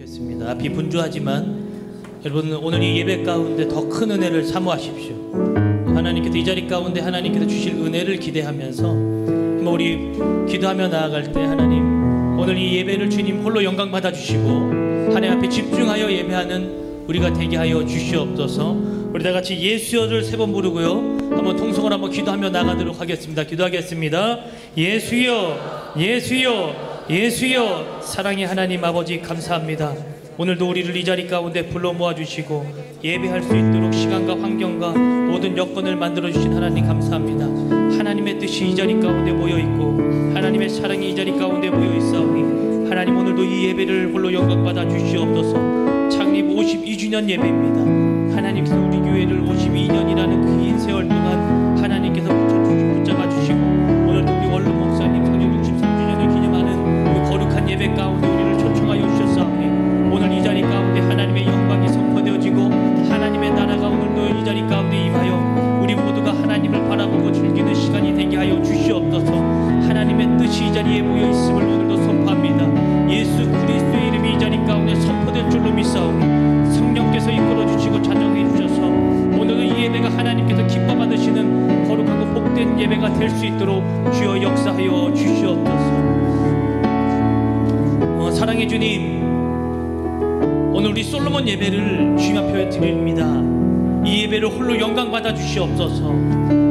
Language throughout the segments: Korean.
좋겠습니다. 앞이 분주하지만 여러분 오늘 이 예배 가운데 더 큰 은혜를 사모하십시오. 하나님께서 이 자리 가운데 하나님께서 주실 은혜를 기대하면서 우리 기도하며 나아갈 때 하나님 오늘 이 예배를 주님 홀로 영광 받아주시고 하나님 앞에 집중하여 예배하는 우리가 되게 하여 주시옵소서. 우리 다 같이 예수여를 세 번 부르고요 한번 통성을 한번 기도하며 나가도록 하겠습니다. 기도하겠습니다. 예수여 예수여 예수여. 사랑의 하나님 아버지 감사합니다. 오늘도 우리를 이 자리 가운데 불러 모아주시고 예배할 수 있도록 시간과 환경과 모든 여건을 만들어주신 하나님 감사합니다. 하나님의 뜻이 이 자리 가운데 모여있고 하나님의 사랑이 이 자리 가운데 모여있사오니 하나님 오늘도 이 예배를 홀로 영광받아 주시옵소서. 창립 52주년 예배입니다. 하나님께서 우리 교회를 52년이라는 그 긴 세월 동안 하나님께서 붙잡아 주시고 오늘도 우리 원룸 목사님 창립 63주년을 기념하는 그 거룩한 예배 가운데 우리를 초청하여 주셨사오니 오늘 이 자리 가운데 하나님의 영광이 선포되어지고 하나님의 나라가 오늘도 이 자리 가운데 임하여 우리 모두가 하나님을 바라보고 즐기는 시간이 되게 하여 주시옵소서. 하나님의 뜻이 이 자리에 모여있음을 오늘도 선포합니다. 예수 그리스도의 이름이 이 자리 가운데 선포될 줄로 믿사오니 성령께서 이끌어주시고 찬양해 주셔서 오늘도 이 예배가 하나님께서 기뻐 받으시는 거룩하고 복된 예배가 될 수 있도록 주여 역사하여 주시옵소서. 사랑의 주님, 오늘 우리 솔로몬 예배를 주님 앞에 드립니다. 이 예배를 홀로 영광 받아 주시옵소서.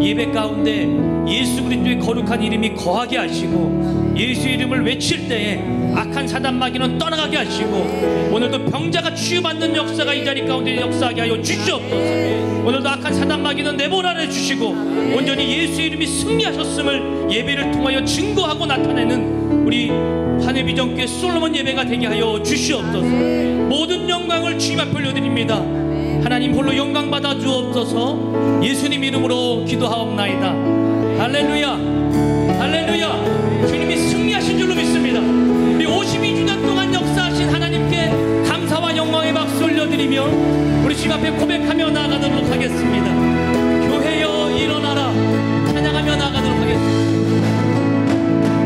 예배 가운데 예수 그리스도의 거룩한 이름이 거하게 하시고 예수의 이름을 외칠 때에 악한 사단 마귀는 떠나가게 하시고 오늘도 병자가 치유받는 역사가 이 자리 가운데 역사하게 하여 주시옵소서. 오늘도 악한 사단 마귀는 내보라해 주시고 온전히 예수의 이름이 승리하셨음을 예배를 통하여 증거하고 나타내는 우리 한해비전교회 솔로몬 예배가 되게 하여 주시옵소서. 모든 영광을 주님 앞에 올려드립니다. 하나님 홀로 영광 받아 주옵소서. 예수님 이름으로 기도하옵나이다. 할렐루야 할렐루야. 주님이 승리하신 줄로 믿습니다. 우리 52주년 동안 역사하신 하나님께 감사와 영광의 박수 올려드리며 우리 주님 앞에 고백하며 나아가도록 하겠습니다. 교회여 일어나라 찬양하며 나아가도록 하겠습니다.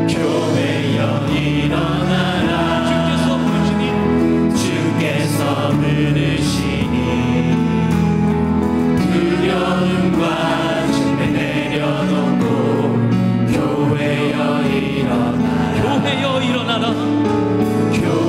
교회여 일어나라 주께서 부르시니 두려움과 준비 내려놓고 교회여 일어나라 교회여 일어나라 교회여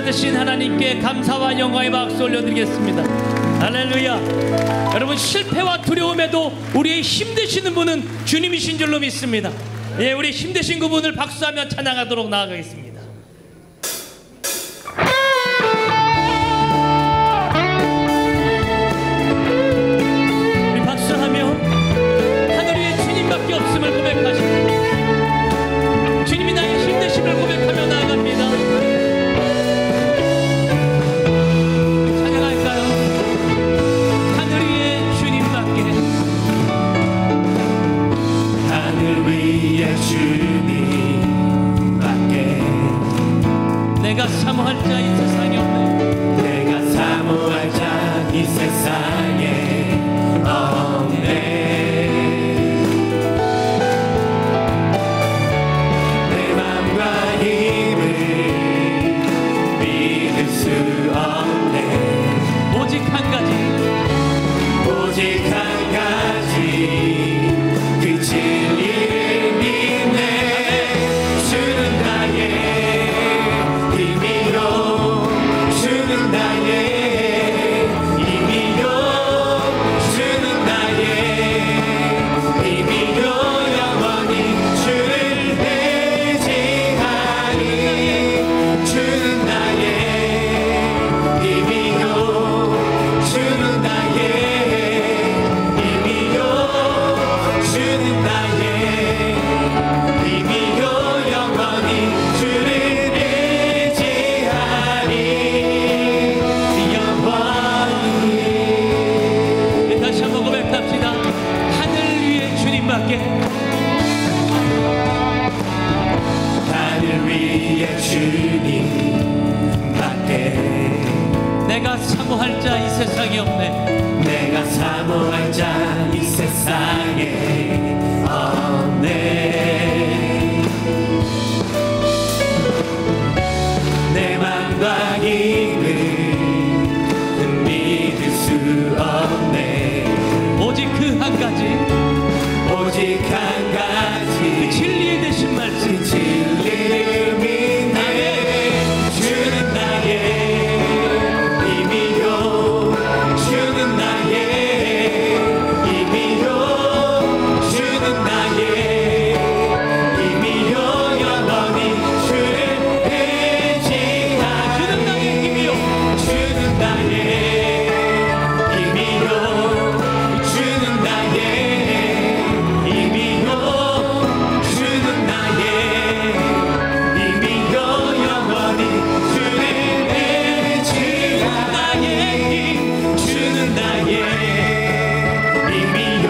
받으신 하나님께 감사와 영광의 박수 올려드리겠습니다. 할렐루야. 여러분, 실패와 두려움에도 우리의 힘 되시는 분은 주님이신 줄로 믿습니다. 예, 우리 힘 되신 그분을 박수하며 찬양하도록 나아가겠습니다. 우리 박수하며 하늘 위에 주님밖에 없음을 고백하십니다. 주님이 나의 힘 되심을 고백하며 나아갑니다. 찬양할까요? 하늘 위에 주님밖에, 하늘 위에 주님밖에 내가 사모할 자 이 세상에 없네. 내가 사모할 자 이 세상에 없네. 내 맘과 힘을 믿을 수 없네. 오직 한 가지, 오직 한 가지 그 진리를 믿네. 주는 나의 힘이요, 주는 나의 힘이요, 주는 나의 힘이요, 영원히 주를 의지하리. 주는 나의 힘이요, 주는 나의 힘이요, 주는 나의 힘이요, 영원히 주를 의지하리. 영원히. 다시 한번 고백합시다. 하늘 위에 주님밖에, 하늘 위에 주님밖에 내가 사모할 자 이 세상에 없네. 내가 사모할 자 이 세상에 없네. 내 맘과 힘을 믿을 수 없네. 오직 그 한 가지, 오직 한 가지 진리에 대신 말씀. 그 진리를 믿네. 주는 나의 힘이요, 주는 나의 힘이요, 주는 나의 힘이요, 영원히 주를 의지하리. 주는 나의 힘이요, 주는 나의 힘이요, 주는 나의 힘이요, 주는 나의 힘이요, 영원히 주를 의지하리. 주는 나의 힘이요, 주는 나의 힘이요,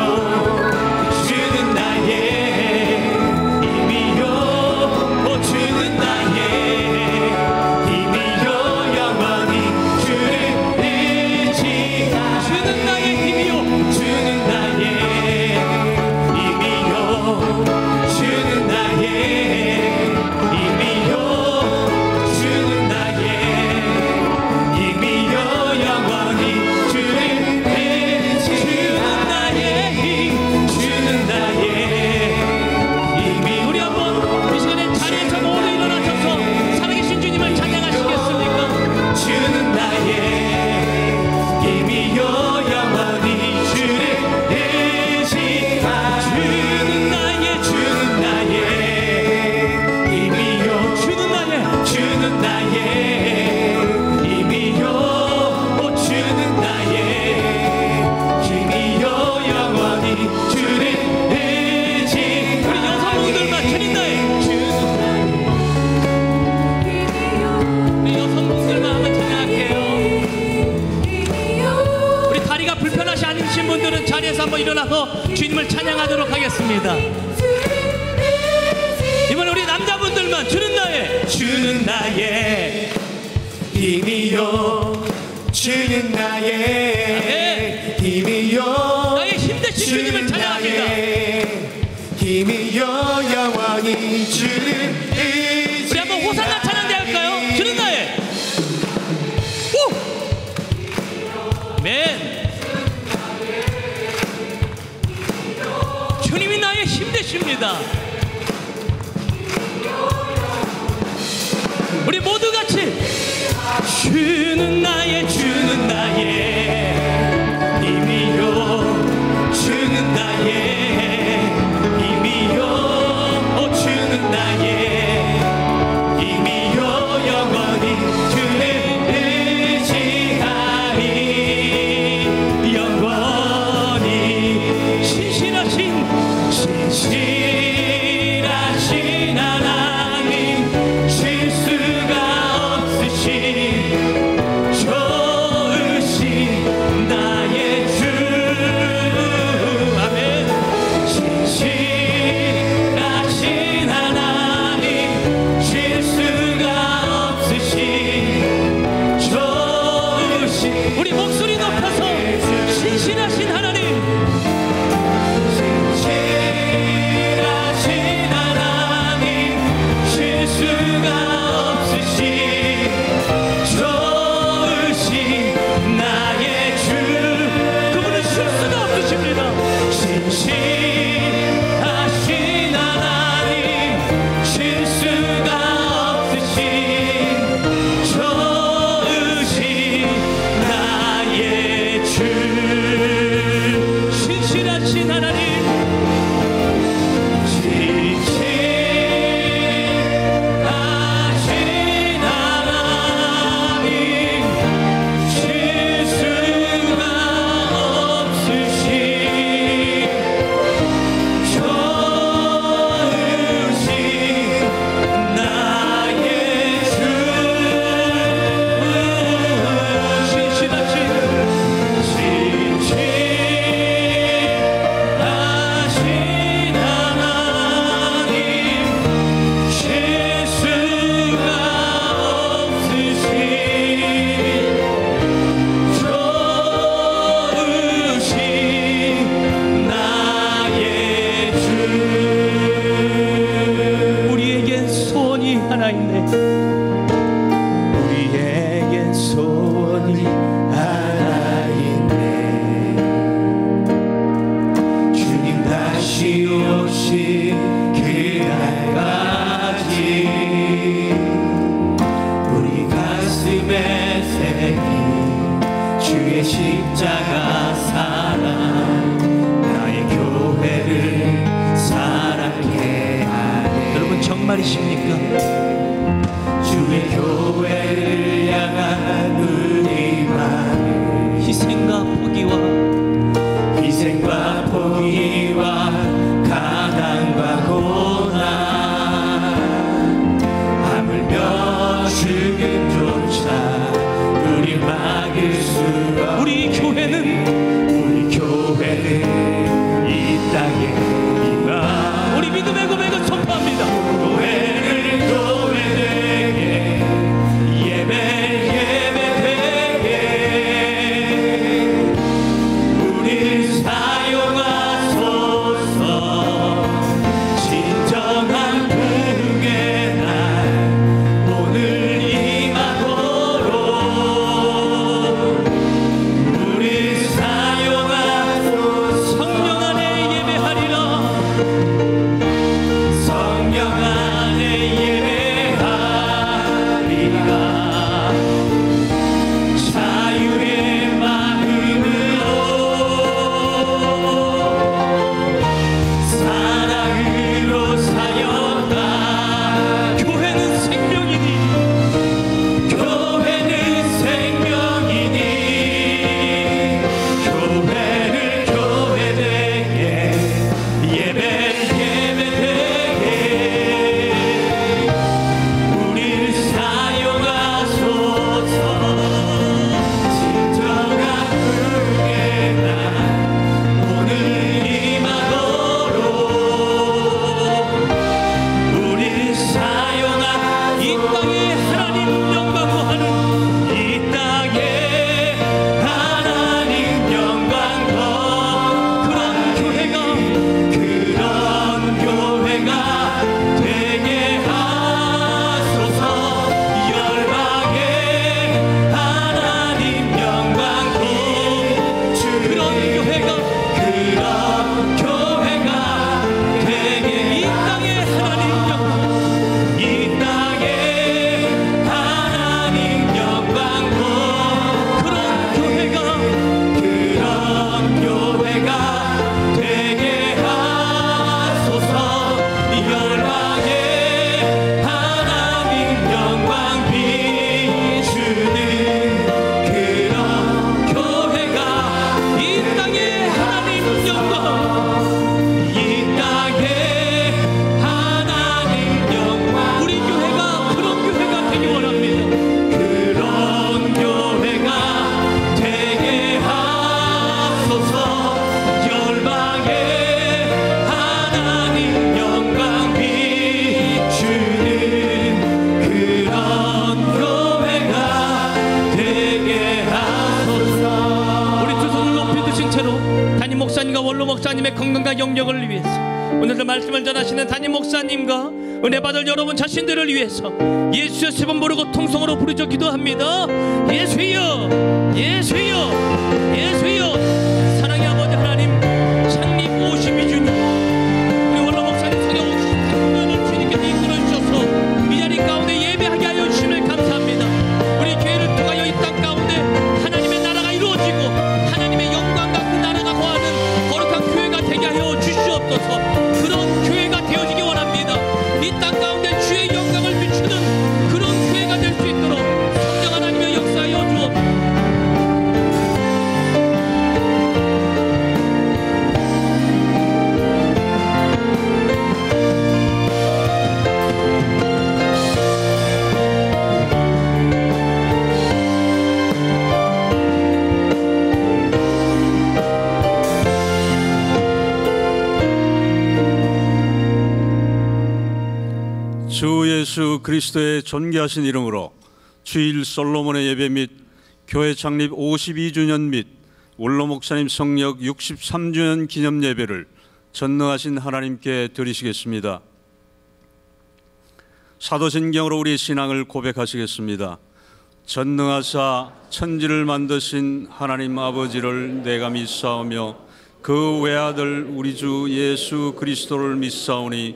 주는 나의 힘이요, 영원히 주를 의지하리. 주는 나의 힘이요, 주는 나의 힘이요, 주는 나의 힘이요, 주는 나의 힘이요, 영원히 주를 의지하리. 주는 나의 힘이. 우리 한번 이 시간에 자리에서 모두 일어나셔서 살아계신 주님을 찬양하시겠습니까? 주는 나의 힘이요, 영원히 주를 의지하리. 주는 나의 힘이요, 주는 나의, 주는 나의 힘이요, 주는 나의 힘이요, 영원히 주를 의지하리. 우리 여성분들만 주는 나의, 우리 여성분들만 한번 찬양할게요. 우리 다리가 불편하시 않으신 분들은 자리에서 한번 일어나서 주님을 찬양하도록 하겠습니다. 이번에 우리 남자분들만 주는 나의, 주는 나의 힘이요, 주는 나의 힘이요, 나의 힘 되신 주님을 찬양합니다. 힘이요, 영원히 주를 의지. 우리 한번 호산나 찬양대 할까요? 주는 나의, 오! 맨, 주님이 나의 힘 되십니다. 우리 모두 같이 주는 나의 주는 나의 힘이요 주는 나의 힘이요 주는 나의 힘이요 영원히 주를 의지하리 영원히 신실하신 하나님 실수가 없으신 좋으신 나의 주 아멘 신실하신 하나님 실수가 없으신 좋으신 우리 목소리 높여서 신실하신 하나님 우리에겐 소원이 하나 있네. 우리에겐 소원이 하나 있네. 주님 다시 오신 그날까지 우리 가슴에 새긴 주의 십자가 사랑 나의 교회를 사랑해 하네. 여러분 정말이십니까? 주의 교회를 향한 우리 마음 희생과 포기와 가난과 고난 하물며 죽음조차 우리 막을 수가 우리 교회는 이 땅에 우리 믿음의 고백을 선포합니다. 교회를 교회되게 건강과 영역을 위해서 오늘도 말씀을 전하시는 담임 목사님과 은혜 받을 여러분 자신들을 위해서 예수의 세 번 부르고 통성으로 부르짖어 기도합니다. 예수여, 예수여, 예수여. 사랑의 아버지 하나님, 창립 52주년 우리 원로 목사님 성령 53년을 주님께서 이끌어 주셔서 이 자리 가운데 예배하게 하여 주심을 감사합니다. 우리 교회를 통하여 이 땅 가운데 하나님의 나라가 이루어지고 하나님의 영광과 그 나라가 거하는 거룩한 교회가 되게 하여 주시옵소서. 그런 교회가 되어지기 원합니다. 이 땅 가운데 주의 영광을 비추는 그런 교회가 될 수 있도록 성령 하나님의 역사하여 주옵소서. 주 예수 그리스도의 존귀하신 이름으로 주일 솔로몬의 예배 및 교회 창립 52주년 및 원로 목사님 성역 63주년 기념 예배를 전능하신 하나님께 드리시겠습니다. 사도신경으로 우리 신앙을 고백하시겠습니다. 전능하사 천지를 만드신 하나님 아버지를 내가 믿사오며 그 외아들 우리 주 예수 그리스도를 믿사오니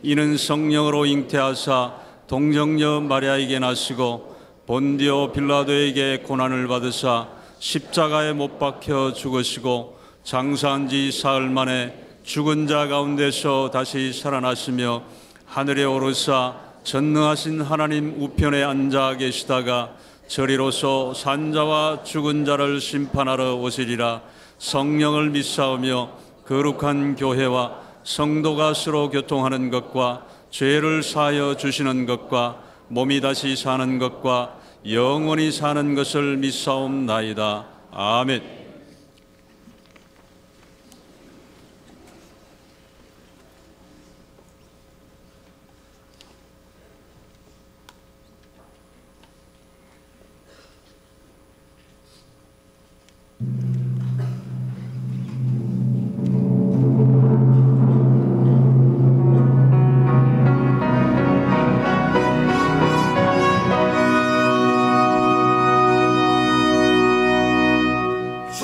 이는 성령으로 잉태하사 동정녀 마리아에게 나시고 본디오 빌라도에게 고난을 받으사 십자가에 못 박혀 죽으시고 장사한 지 사흘 만에 죽은 자 가운데서 다시 살아나시며 하늘에 오르사 전능하신 하나님 우편에 앉아 계시다가 저리로서 산자와 죽은 자를 심판하러 오시리라. 성령을 믿사오며 거룩한 교회와 성도가 서로 교통하는 것과 죄를 사하여 주시는 것과 몸이 다시 사는 것과 영원히 사는 것을 믿사옵나이다. 아멘. 주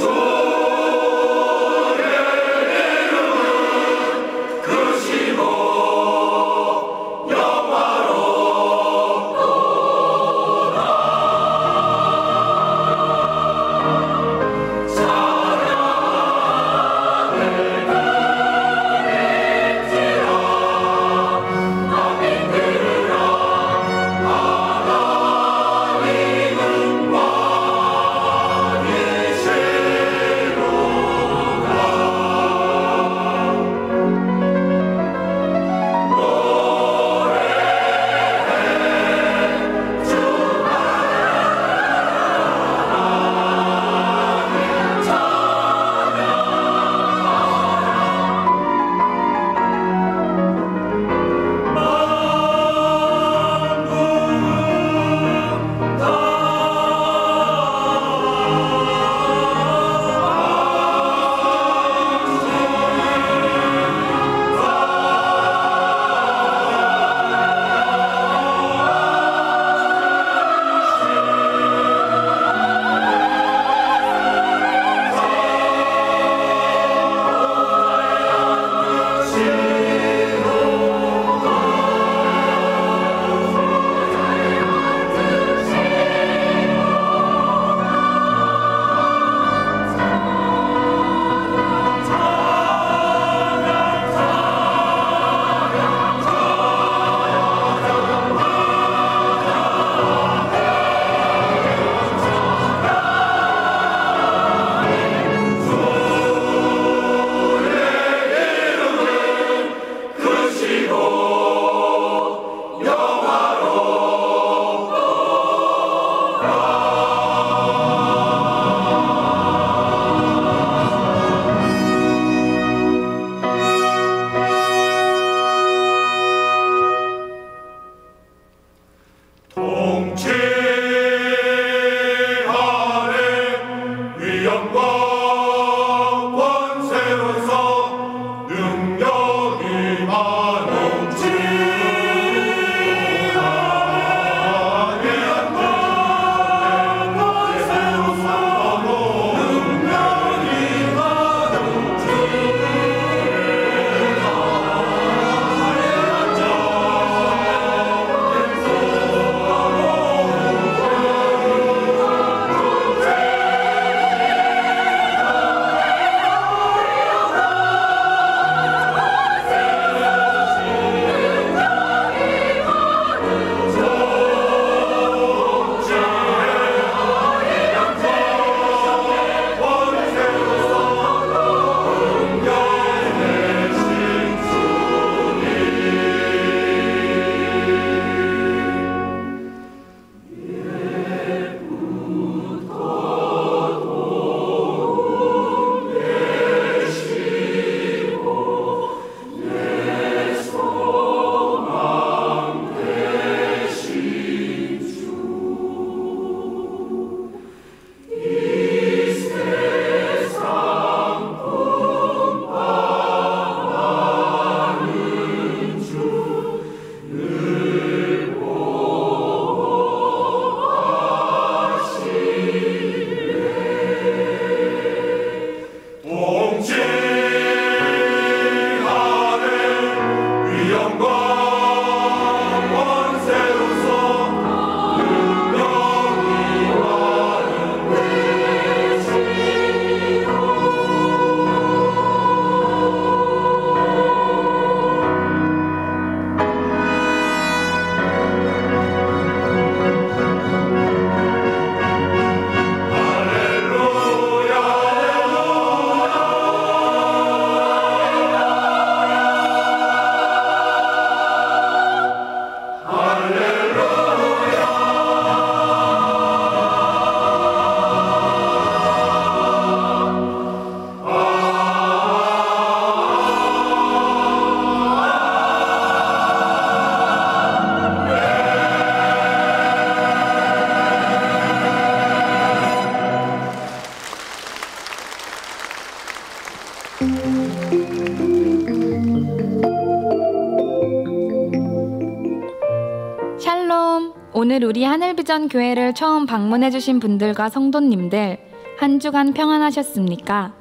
샬롬! 오늘 우리 하늘비전 교회를 처음 방문해주신 분들과 성도님들 한 주간 평안하셨습니까?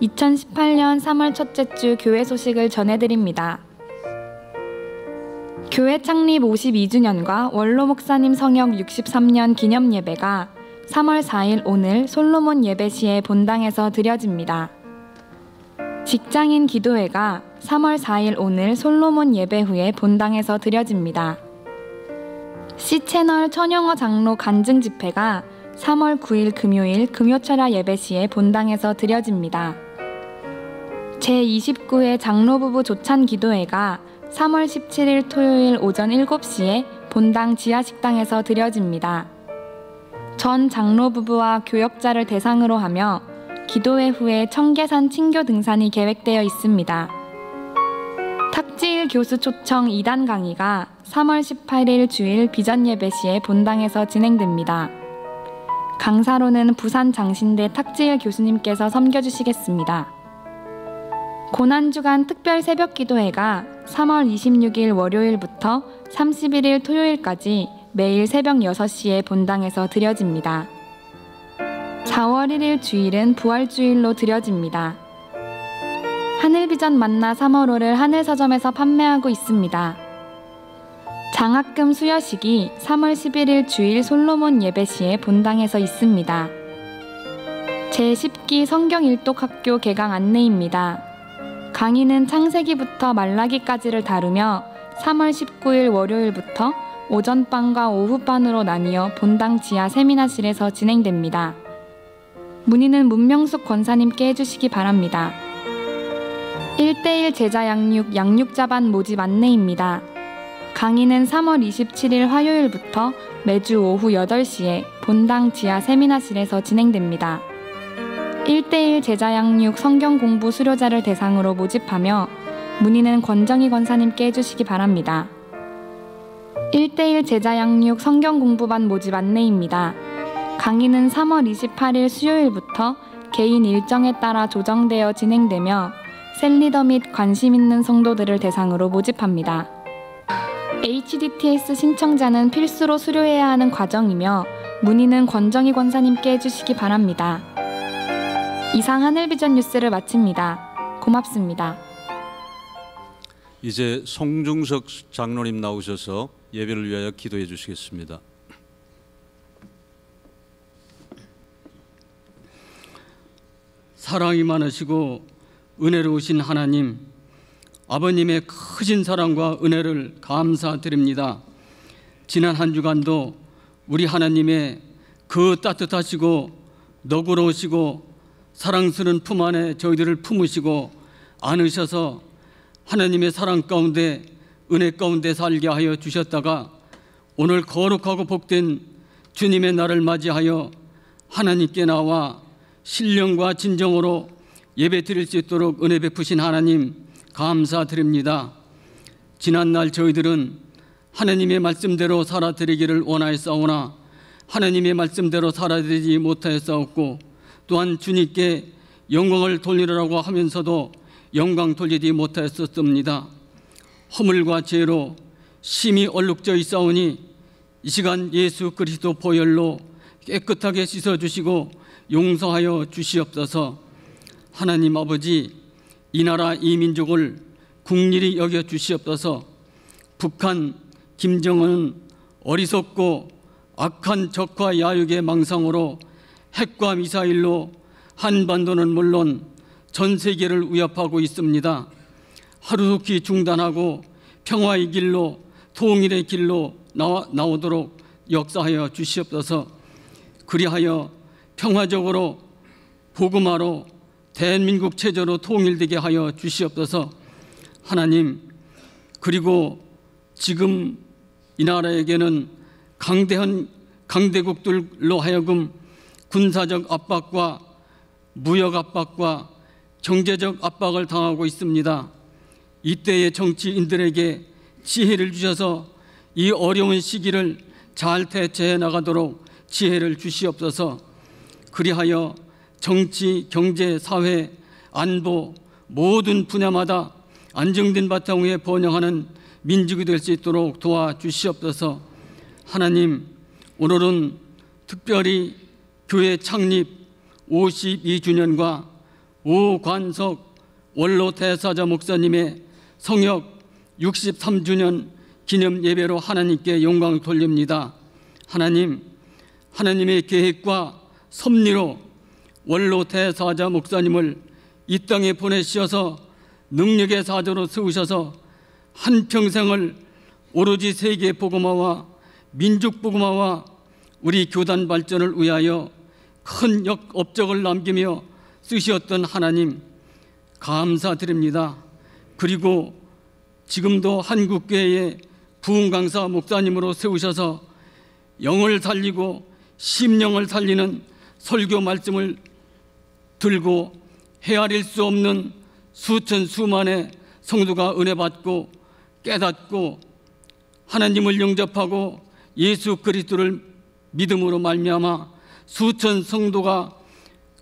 2018년 3월 첫째 주 교회 소식을 전해드립니다. 교회 창립 52주년과 원로 목사님 성역 63년 기념 예배가 3월 4일 오늘 솔로몬 예배시에 본당에서 드려집니다. 직장인 기도회가 3월 4일 오늘 솔로몬 예배 후에 본당에서 드려집니다. C채널 천영어 장로 간증 집회가 3월 9일 금요일 금요철야 예배시에 본당에서 드려집니다. 제29회 장로부부 조찬 기도회가 3월 17일 토요일 오전 7시에 본당 지하식당에서 드려집니다. 전 장로부부와 교역자를 대상으로 하며 기도회 후에 청계산 친교 등산이 계획되어 있습니다. 탁지일 교수 초청 2단 강의가 3월 18일 주일 비전 예배시에 본당에서 진행됩니다. 강사로는 부산 장신대 탁지일 교수님께서 섬겨주시겠습니다. 고난주간 특별 새벽 기도회가 3월 26일 월요일부터 31일 토요일까지 매일 새벽 6시에 본당에서 드려집니다. 4월 1일 주일은 부활주일로 드려집니다. 하늘비전 만나 3월호를 하늘서점에서 판매하고 있습니다. 장학금 수여식이 3월 11일 주일 솔로몬 예배시에 본당에서 있습니다. 제10기 성경일독학교 개강 안내입니다. 강의는 창세기부터 말라기까지를 다루며 3월 19일 월요일부터 오전반과 오후반으로 나뉘어 본당 지하 세미나실에서 진행됩니다. 문의는 문명숙 권사님께 해주시기 바랍니다. 1:1 제자 양육자반 모집 안내입니다. 강의는 3월 27일 화요일부터 매주 오후 8시에 본당 지하 세미나실에서 진행됩니다. 1:1 제자 양육 성경 공부 수료자를 대상으로 모집하며 문의는 권정희 권사님께 해주시기 바랍니다. 1:1 제자 양육 성경 공부반 모집 안내입니다. 강의는 3월 28일 수요일부터 개인 일정에 따라 조정되어 진행되며 셀리더 및 관심 있는 성도들을 대상으로 모집합니다. HDTS 신청자는 필수로 수료해야 하는 과정이며 문의는 권정희 권사님께 해주시기 바랍니다. 이상 하늘비전 뉴스를 마칩니다. 고맙습니다. 이제 송중석 장로님 나오셔서 예배를 위하여 기도해 주시겠습니다. 사랑이 많으시고 은혜로우신 하나님, 아버님의 크신 사랑과 은혜를 감사드립니다. 지난 한 주간도 우리 하나님의 그 따뜻하시고 너그러우시고 사랑스러운 품 안에 저희들을 품으시고 안으셔서 하나님의 사랑 가운데 은혜 가운데 살게 하여 주셨다가 오늘 거룩하고 복된 주님의 날을 맞이하여 하나님께 나와 신령과 진정으로 예배 드릴 수 있도록 은혜 베푸신 하나님 감사드립니다. 지난날 저희들은 하나님의 말씀대로 살아드리기를 원하였사오나 하나님의 말씀대로 살아드리지 못하였사옵고 또한 주님께 영광을 돌리라고 하면서도 영광 돌리지 못하였었습니다. 허물과 죄로 심히 얼룩져 있사오니 이 시간 예수 그리스도 보혈로 깨끗하게 씻어주시고 용서하여 주시옵소서. 하나님 아버지, 이 나라 이 민족을 국리히 여겨 주시옵소서. 북한 김정은은 어리석고 악한 적과 야육의 망상으로 핵과 미사일로 한반도는 물론 전 세계를 위협하고 있습니다. 하루속히 중단하고 평화의 길로 통일의 길로 나오도록 역사하여 주시옵소서. 그리하여 평화적으로 복음화로 대한민국 체제로 통일되게 하여 주시옵소서. 하나님, 그리고 지금 이 나라에게는 강대한 강대국들로 하여금 군사적 압박과 무역 압박과 경제적 압박을 당하고 있습니다. 이때의 정치인들에게 지혜를 주셔서 이 어려운 시기를 잘 대처해 나가도록 지혜를 주시옵소서. 그리하여 정치, 경제, 사회, 안보 모든 분야마다 안정된 바탕 위에 번영하는 민족이 될 수 있도록 도와주시옵소서. 하나님, 오늘은 특별히 교회 창립 52주년과 오관석 원로 대사자 목사님의 성역 63주년 기념 예배로 하나님께 영광을 돌립니다. 하나님, 하나님의 계획과 섭리로 원로 대사자 목사님을 이 땅에 보내주셔서 능력의 사자로 세우셔서 한평생을 오로지 세계 복음화와 민족 복음화와 우리 교단 발전을 위하여 큰 업적을 남기며 쓰셨던 하나님, 감사드립니다. 그리고 지금도 한국교회의 부흥강사 목사님으로 세우셔서 영을 살리고 심령을 살리는 설교 말씀을 들고 헤아릴 수 없는 수천 수만의 성도가 은혜 받고 깨닫고 하나님을 영접하고 예수 그리스도를 믿음으로 말미암아 수천 성도가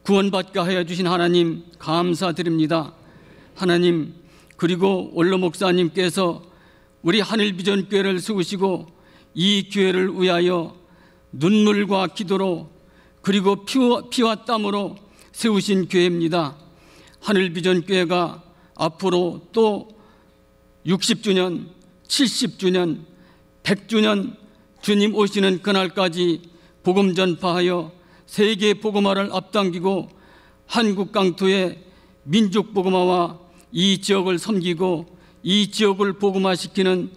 구원받게 하여 주신 하나님, 감사드립니다. 하나님, 그리고 원로 목사님께서 우리 하늘비전교회를 세우시고 이 교회를 위하여 눈물과 기도로 그리고 피와 땀으로 세우신 교회입니다. 하늘비전교회가 앞으로 또 60주년, 70주년, 100주년 주님 오시는 그날까지 복음 전파하여 세계 복음화를 앞당기고 한국 강토의 민족 복음화와 이 지역을 섬기고 이 지역을 복음화시키는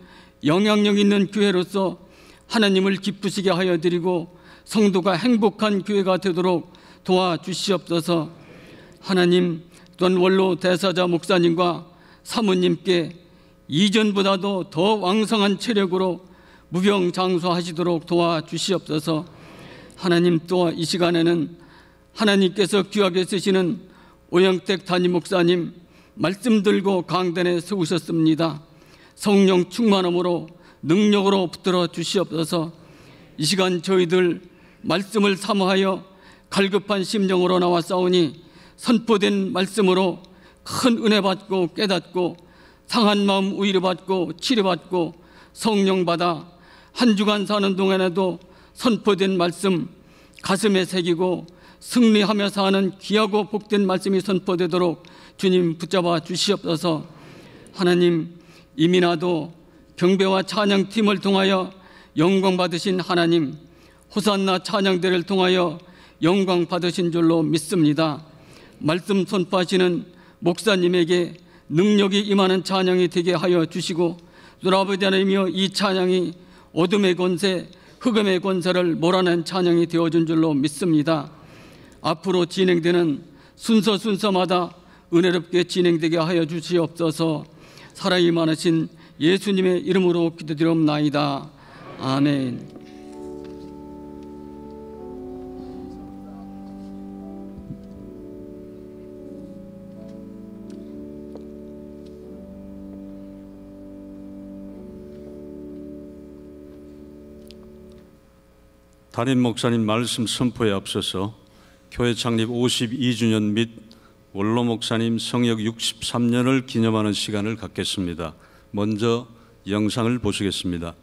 영향력 있는 교회로서 하나님을 기쁘시게 하여 드리고 성도가 행복한 교회가 되도록 도와주시옵소서. 하나님, 또한 원로 대사자 목사님과 사모님께 이전보다도 더 왕성한 체력으로 무병장수하시도록 도와주시옵소서. 하나님, 또 이 시간에는 하나님께서 귀하게 쓰시는 오영택 담임 목사님 말씀 들고 강단에 세우셨습니다. 성령 충만함으로 능력으로 붙들어 주시옵소서. 이 시간 저희들 말씀을 사모하여 갈급한 심정으로 나왔사오니 선포된 말씀으로 큰 은혜 받고 깨닫고 상한 마음 위로받고 치료받고 성령 받아 한 주간 사는 동안에도 선포된 말씀 가슴에 새기고 승리하며 사는 귀하고 복된 말씀이 선포되도록 주님 붙잡아 주시옵소서. 하나님, 이민아도 경배와 찬양팀을 통하여 영광 받으신 하나님, 호산나 찬양대를 통하여 영광 받으신 줄로 믿습니다. 말씀 선포하시는 목사님에게 능력이 임하는 찬양이 되게 하여 주시고 또 아버지 하나님이여 이 찬양이 어둠의 권세, 흑암의 권세를 몰아낸 찬양이 되어준 줄로 믿습니다. 앞으로 진행되는 순서마다 은혜롭게 진행되게 하여 주시옵소서. 사랑이 많으신 예수님의 이름으로 기도드리옵나이다. 아멘. 담임 목사님 말씀 선포에 앞서서 교회 창립 52주년 및 원로 목사님 성역 63년을 기념하는 시간을 갖겠습니다. 먼저 영상을 보시겠습니다.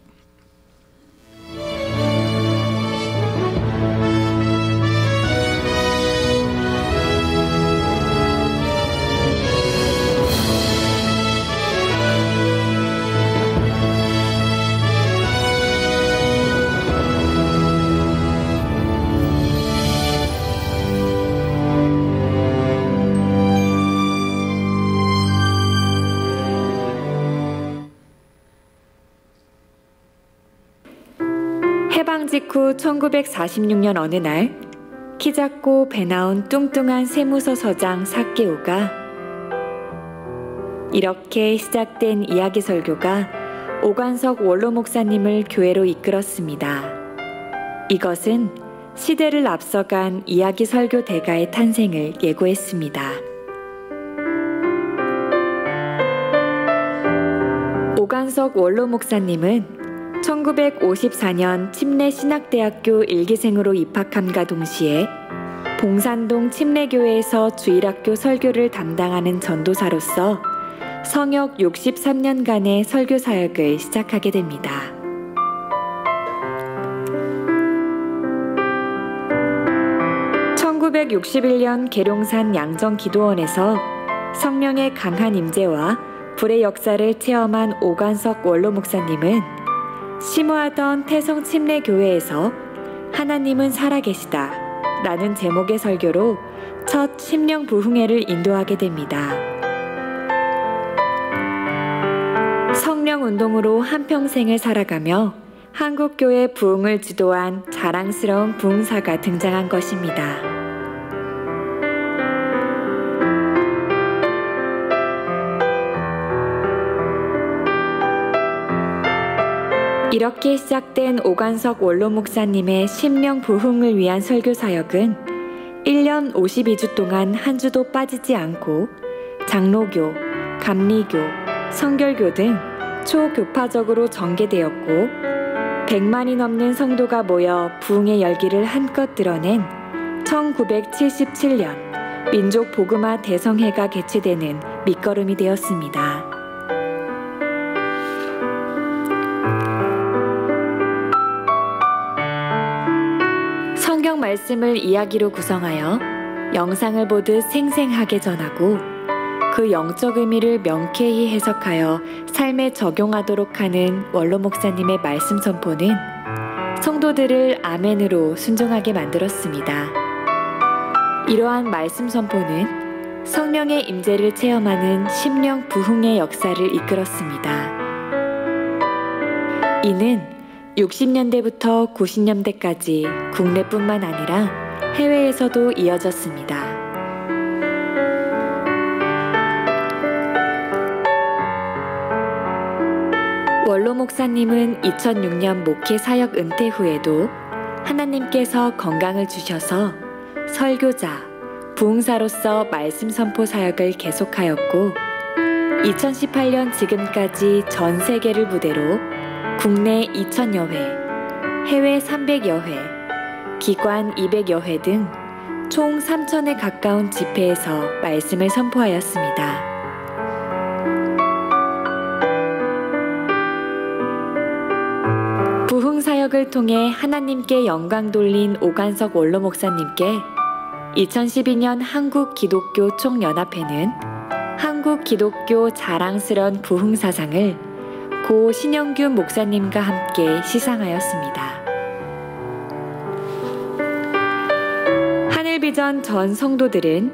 해방 직후 1946년 어느 날 키 작고 배 나온 뚱뚱한 세무서 서장 사케오가 이렇게 시작된 이야기 설교가 오관석 원로 목사님을 교회로 이끌었습니다. 이것은 시대를 앞서간 이야기 설교 대가의 탄생을 예고했습니다. 오관석 원로 목사님은 1954년 침례신학대학교 1기생으로 입학함과 동시에 봉산동 침례교회에서 주일학교 설교를 담당하는 전도사로서 성역 63년간의 설교 사역을 시작하게 됩니다. 1961년 계룡산 양정기도원에서 성령의 강한 임재와 불의 역사를 체험한 오관석 원로 목사님은 심호하던 태성 침례교회에서 하나님은 살아계시다 라는 제목의 설교로 첫 심령 부흥회를 인도하게 됩니다. 성령 운동으로 한평생을 살아가며 한국교회 부흥을 주도한 자랑스러운 부흥사가 등장한 것입니다. 이렇게 시작된 오관석 원로 목사님의 심령 부흥을 위한 설교 사역은 1년 52주 동안 한 주도 빠지지 않고 장로교, 감리교, 성결교 등 초교파적으로 전개되었고 100만이 넘는 성도가 모여 부흥의 열기를 한껏 드러낸 1977년 민족 복음화 대성회가 개최되는 밑거름이 되었습니다. 성경 말씀을 이야기로 구성하여 영상을 보듯 생생하게 전하고 그 영적 의미를 명쾌히 해석하여 삶에 적용하도록 하는 원로 목사님의 말씀 선포는 성도들을 아멘으로 순종하게 만들었습니다. 이러한 말씀 선포는 성령의 임재를 체험하는 심령 부흥의 역사를 이끌었습니다. 이는 60년대부터 90년대까지 국내뿐만 아니라 해외에서도 이어졌습니다. 원로 목사님은 2006년 목회 사역 은퇴 후에도 하나님께서 건강을 주셔서 설교자, 부흥사로서 말씀 선포 사역을 계속하였고 2018년 지금까지 전 세계를 무대로 국내 2,000여 회, 해외 300여 회, 기관 200여 회 등 총 3,000에 가까운 집회에서 말씀을 선포하였습니다. 부흥사역을 통해 하나님께 영광 돌린 오관석 원로 목사님께 2012년 한국기독교 총연합회는 한국기독교 자랑스런 부흥사상을 고 신영균 목사님과 함께 시상하였습니다. 하늘비전 전 성도들은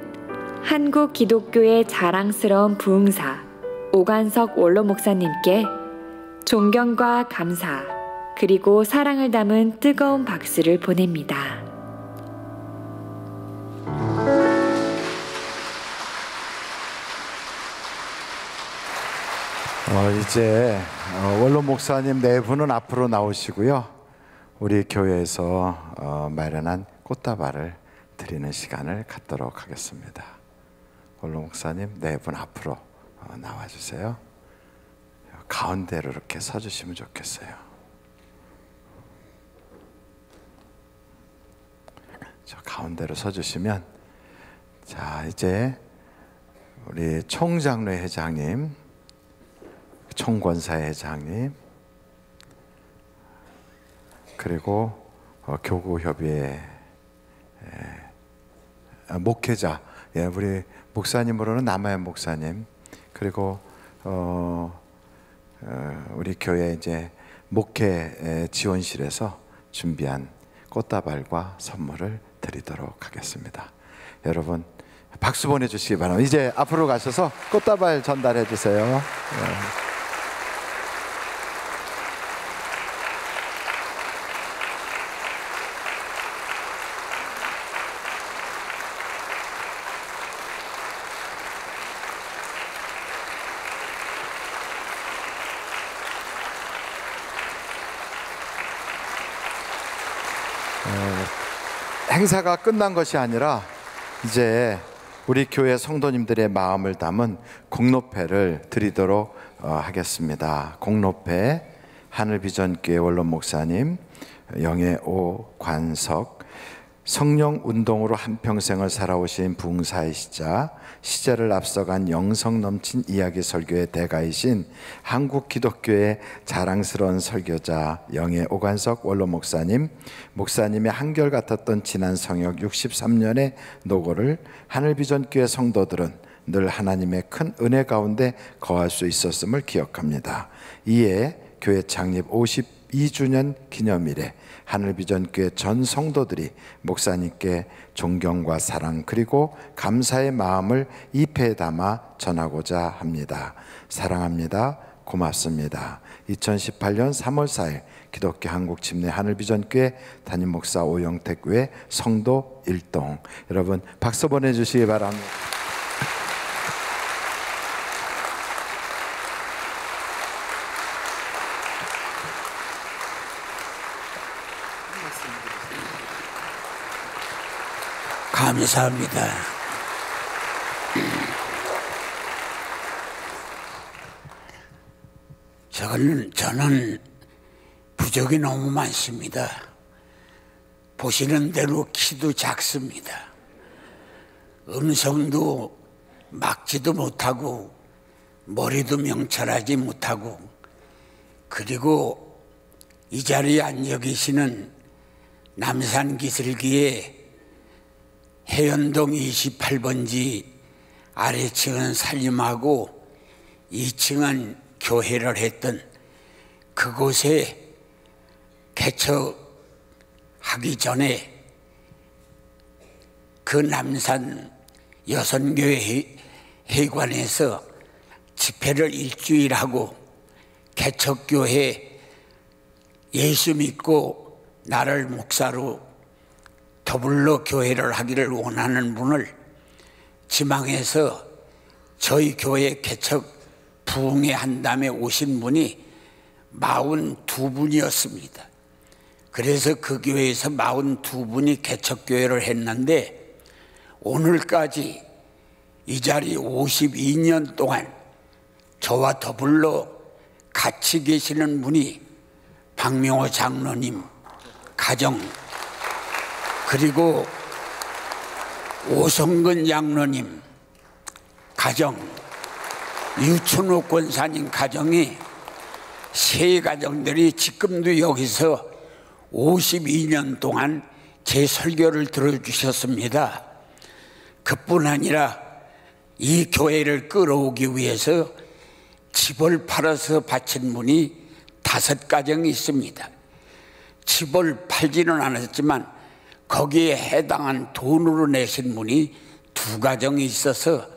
한국기독교의 자랑스러운 부흥사 오관석 원로 목사님께 존경과 감사 그리고 사랑을 담은 뜨거운 박수를 보냅니다. 이제 원로 목사님 네 분은 앞으로 나오시고요. 우리 교회에서 마련한 꽃다발을 드리는 시간을 갖도록 하겠습니다. 원로 목사님 네 분 앞으로 나와주세요. 가운데로 이렇게 서주시면 좋겠어요. 저 가운데로 서주시면, 자 이제 우리 총장로 회장님, 총권사 회장님, 그리고 교구협의회 목회자, 우리 목사님으로는 남아연 목사님, 그리고 우리 교회 이제 목회 지원실에서 준비한 꽃다발과 선물을 드리도록 하겠습니다. 여러분 박수 보내주시기 바랍니다. 이제 앞으로 가셔서 꽃다발 전달해 주세요. 행사가 끝난 것이 아니라 이제 우리 교회 성도님들의 마음을 담은 공로패를 드리도록 하겠습니다. 공로패 하늘비전교회 원로 목사님 영예 오관석 성령 운동으로 한평생을 살아오신 부흥사이시자 시대를 앞서간 영성 넘친 이야기 설교의 대가이신 한국 기독교의 자랑스러운 설교자 영예 오관석 원로 목사님, 목사님의 한결같았던 지난 성역 63년의 노고를 하늘비전교회 성도들은 늘 하나님의 큰 은혜 가운데 거할 수 있었음을 기억합니다. 이에 교회 창립 52주년 기념일에 하늘비전교회 전 성도들이 목사님께 존경과 사랑 그리고 감사의 마음을 잎에 담아 전하고자 합니다. 사랑합니다. 고맙습니다. 2018년 3월 4일 기독교 한국 침례 하늘비전교회 담임 목사 오영택 교회 성도 일동, 여러분 박수 보내주시기 바랍니다. 감사합니다. 저는 부족이 너무 많습니다. 보시는 대로 키도 작습니다. 음성도 막지도 못하고 머리도 명철하지 못하고, 그리고 이 자리에 앉아 계시는 남산기슬기의 해연동 28번지 아래층은 살림하고 2층은 교회를 했던 그곳에 개척하기 전에 그 남산 여선교회 회관에서 집회를 일주일 하고 개척교회 예수 믿고 나를 목사로 더불어 교회를 하기를 원하는 분을 지망해서 저희 교회 개척 부흥회 한담에 오신 분이 42분이었습니다. 그래서 그 교회에서 42분이 개척교회를 했는데, 오늘까지 이 자리 52년 동안 저와 더불어 같이 계시는 분이 박명호 장로님 가정, 그리고 오성근 장로님 가정, 유춘옥 권사님 가정이 세 가정들이 지금도 여기서 52년 동안 제 설교를 들어주셨습니다. 그뿐 아니라 이 교회를 끌어오기 위해서 집을 팔아서 바친 분이 5가정이 있습니다. 집을 팔지는 않았지만 거기에 해당한 돈으로 내신 분이 2가정이 있어서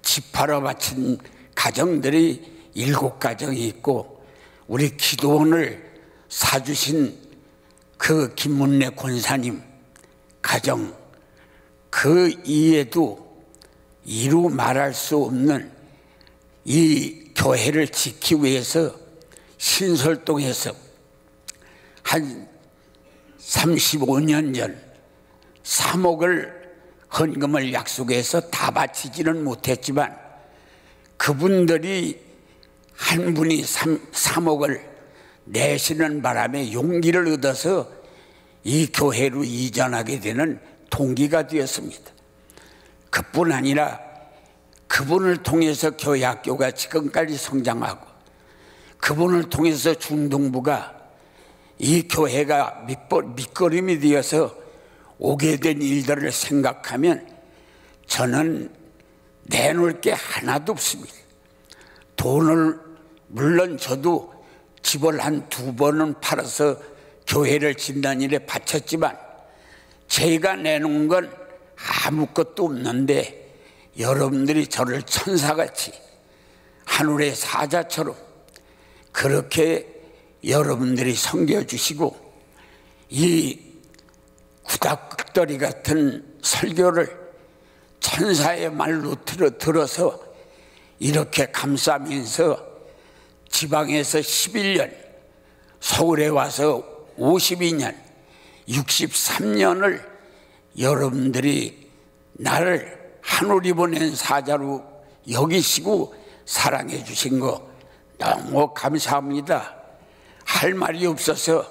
집 팔아 바친 가정들이 7가정이 있고, 우리 기도원을 사주신 그 김문래 권사님 가정, 그 이에도 이루 말할 수 없는 이 교회를 지키기 위해서 신설동에서 한 35년 전 3억을 헌금을 약속해서 다 바치지는 못했지만, 그분들이 한 분이 3억을 내시는 바람에 용기를 얻어서 이 교회로 이전하게 되는 동기가 되었습니다. 그뿐 아니라 그분을 통해서 교회 학교가 지금까지 성장하고, 그분을 통해서 중동부가 이 교회가 밑거름이 되어서 오게 된 일들을 생각하면 저는 내놓을 게 하나도 없습니다. 돈을, 물론 저도 집을 한 2번은 팔아서 교회를 짓는 일에 바쳤지만 제가 내놓은 건 아무것도 없는데, 여러분들이 저를 천사같이 하늘의 사자처럼 그렇게 여러분들이 섬겨주시고, 이 구닥다리 같은 설교를 천사의 말로 들어서 이렇게 감싸면서 지방에서 11년, 서울에 와서 52년, 63년을 여러분들이 나를 하늘이 보낸 사자로 여기시고 사랑해 주신 거 너무 감사합니다. 할 말이 없어서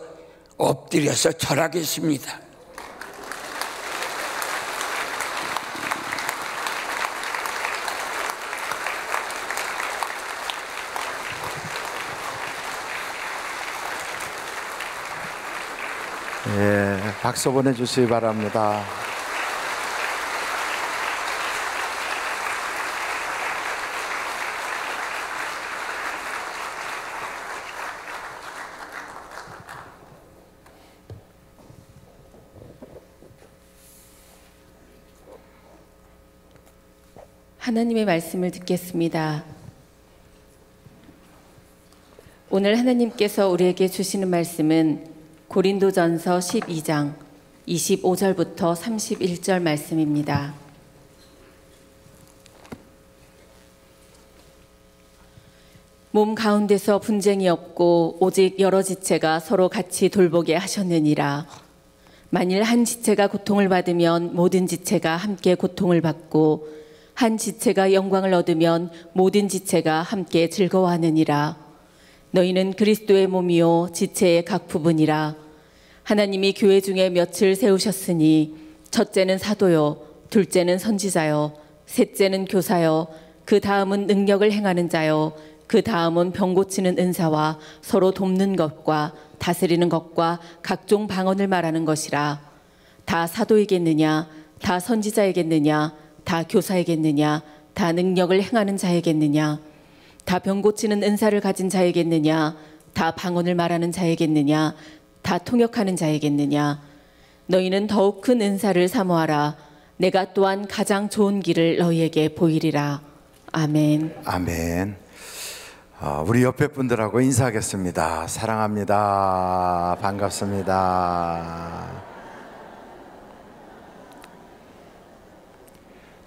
엎드려서 절하겠습니다. 예, 박수 보내주시기 바랍니다. 하나님의 말씀을 듣겠습니다. 오늘 하나님께서 우리에게 주시는 말씀은 고린도전서 12장 25절부터 31절 말씀입니다. 몸 가운데서 분쟁이 없고 오직 여러 지체가 서로 같이 돌보게 하셨느니라. 만일 한 지체가 고통을 받으면 모든 지체가 함께 고통을 받고 한 지체가 영광을 얻으면 모든 지체가 함께 즐거워하느니라. 너희는 그리스도의 몸이요 지체의 각 부분이라. 하나님이 교회 중에 몇을 세우셨으니 첫째는 사도요, 둘째는 선지자요, 셋째는 교사요, 그 다음은 능력을 행하는 자요, 그 다음은 병 고치는 은사와 서로 돕는 것과 다스리는 것과 각종 방언을 말하는 것이라. 다 사도이겠느냐? 다 선지자이겠느냐? 다 교사이겠느냐? 다 능력을 행하는 자이겠느냐? 다 병 고치는 은사를 가진 자이겠느냐? 다 방언을 말하는 자이겠느냐? 다 통역하는 자이겠느냐? 너희는 더욱 큰 은사를 사모하라. 내가 또한 가장 좋은 길을 너희에게 보이리라. 아멘. 아멘. 우리 옆에 분들하고 인사하겠습니다. 사랑합니다. 반갑습니다.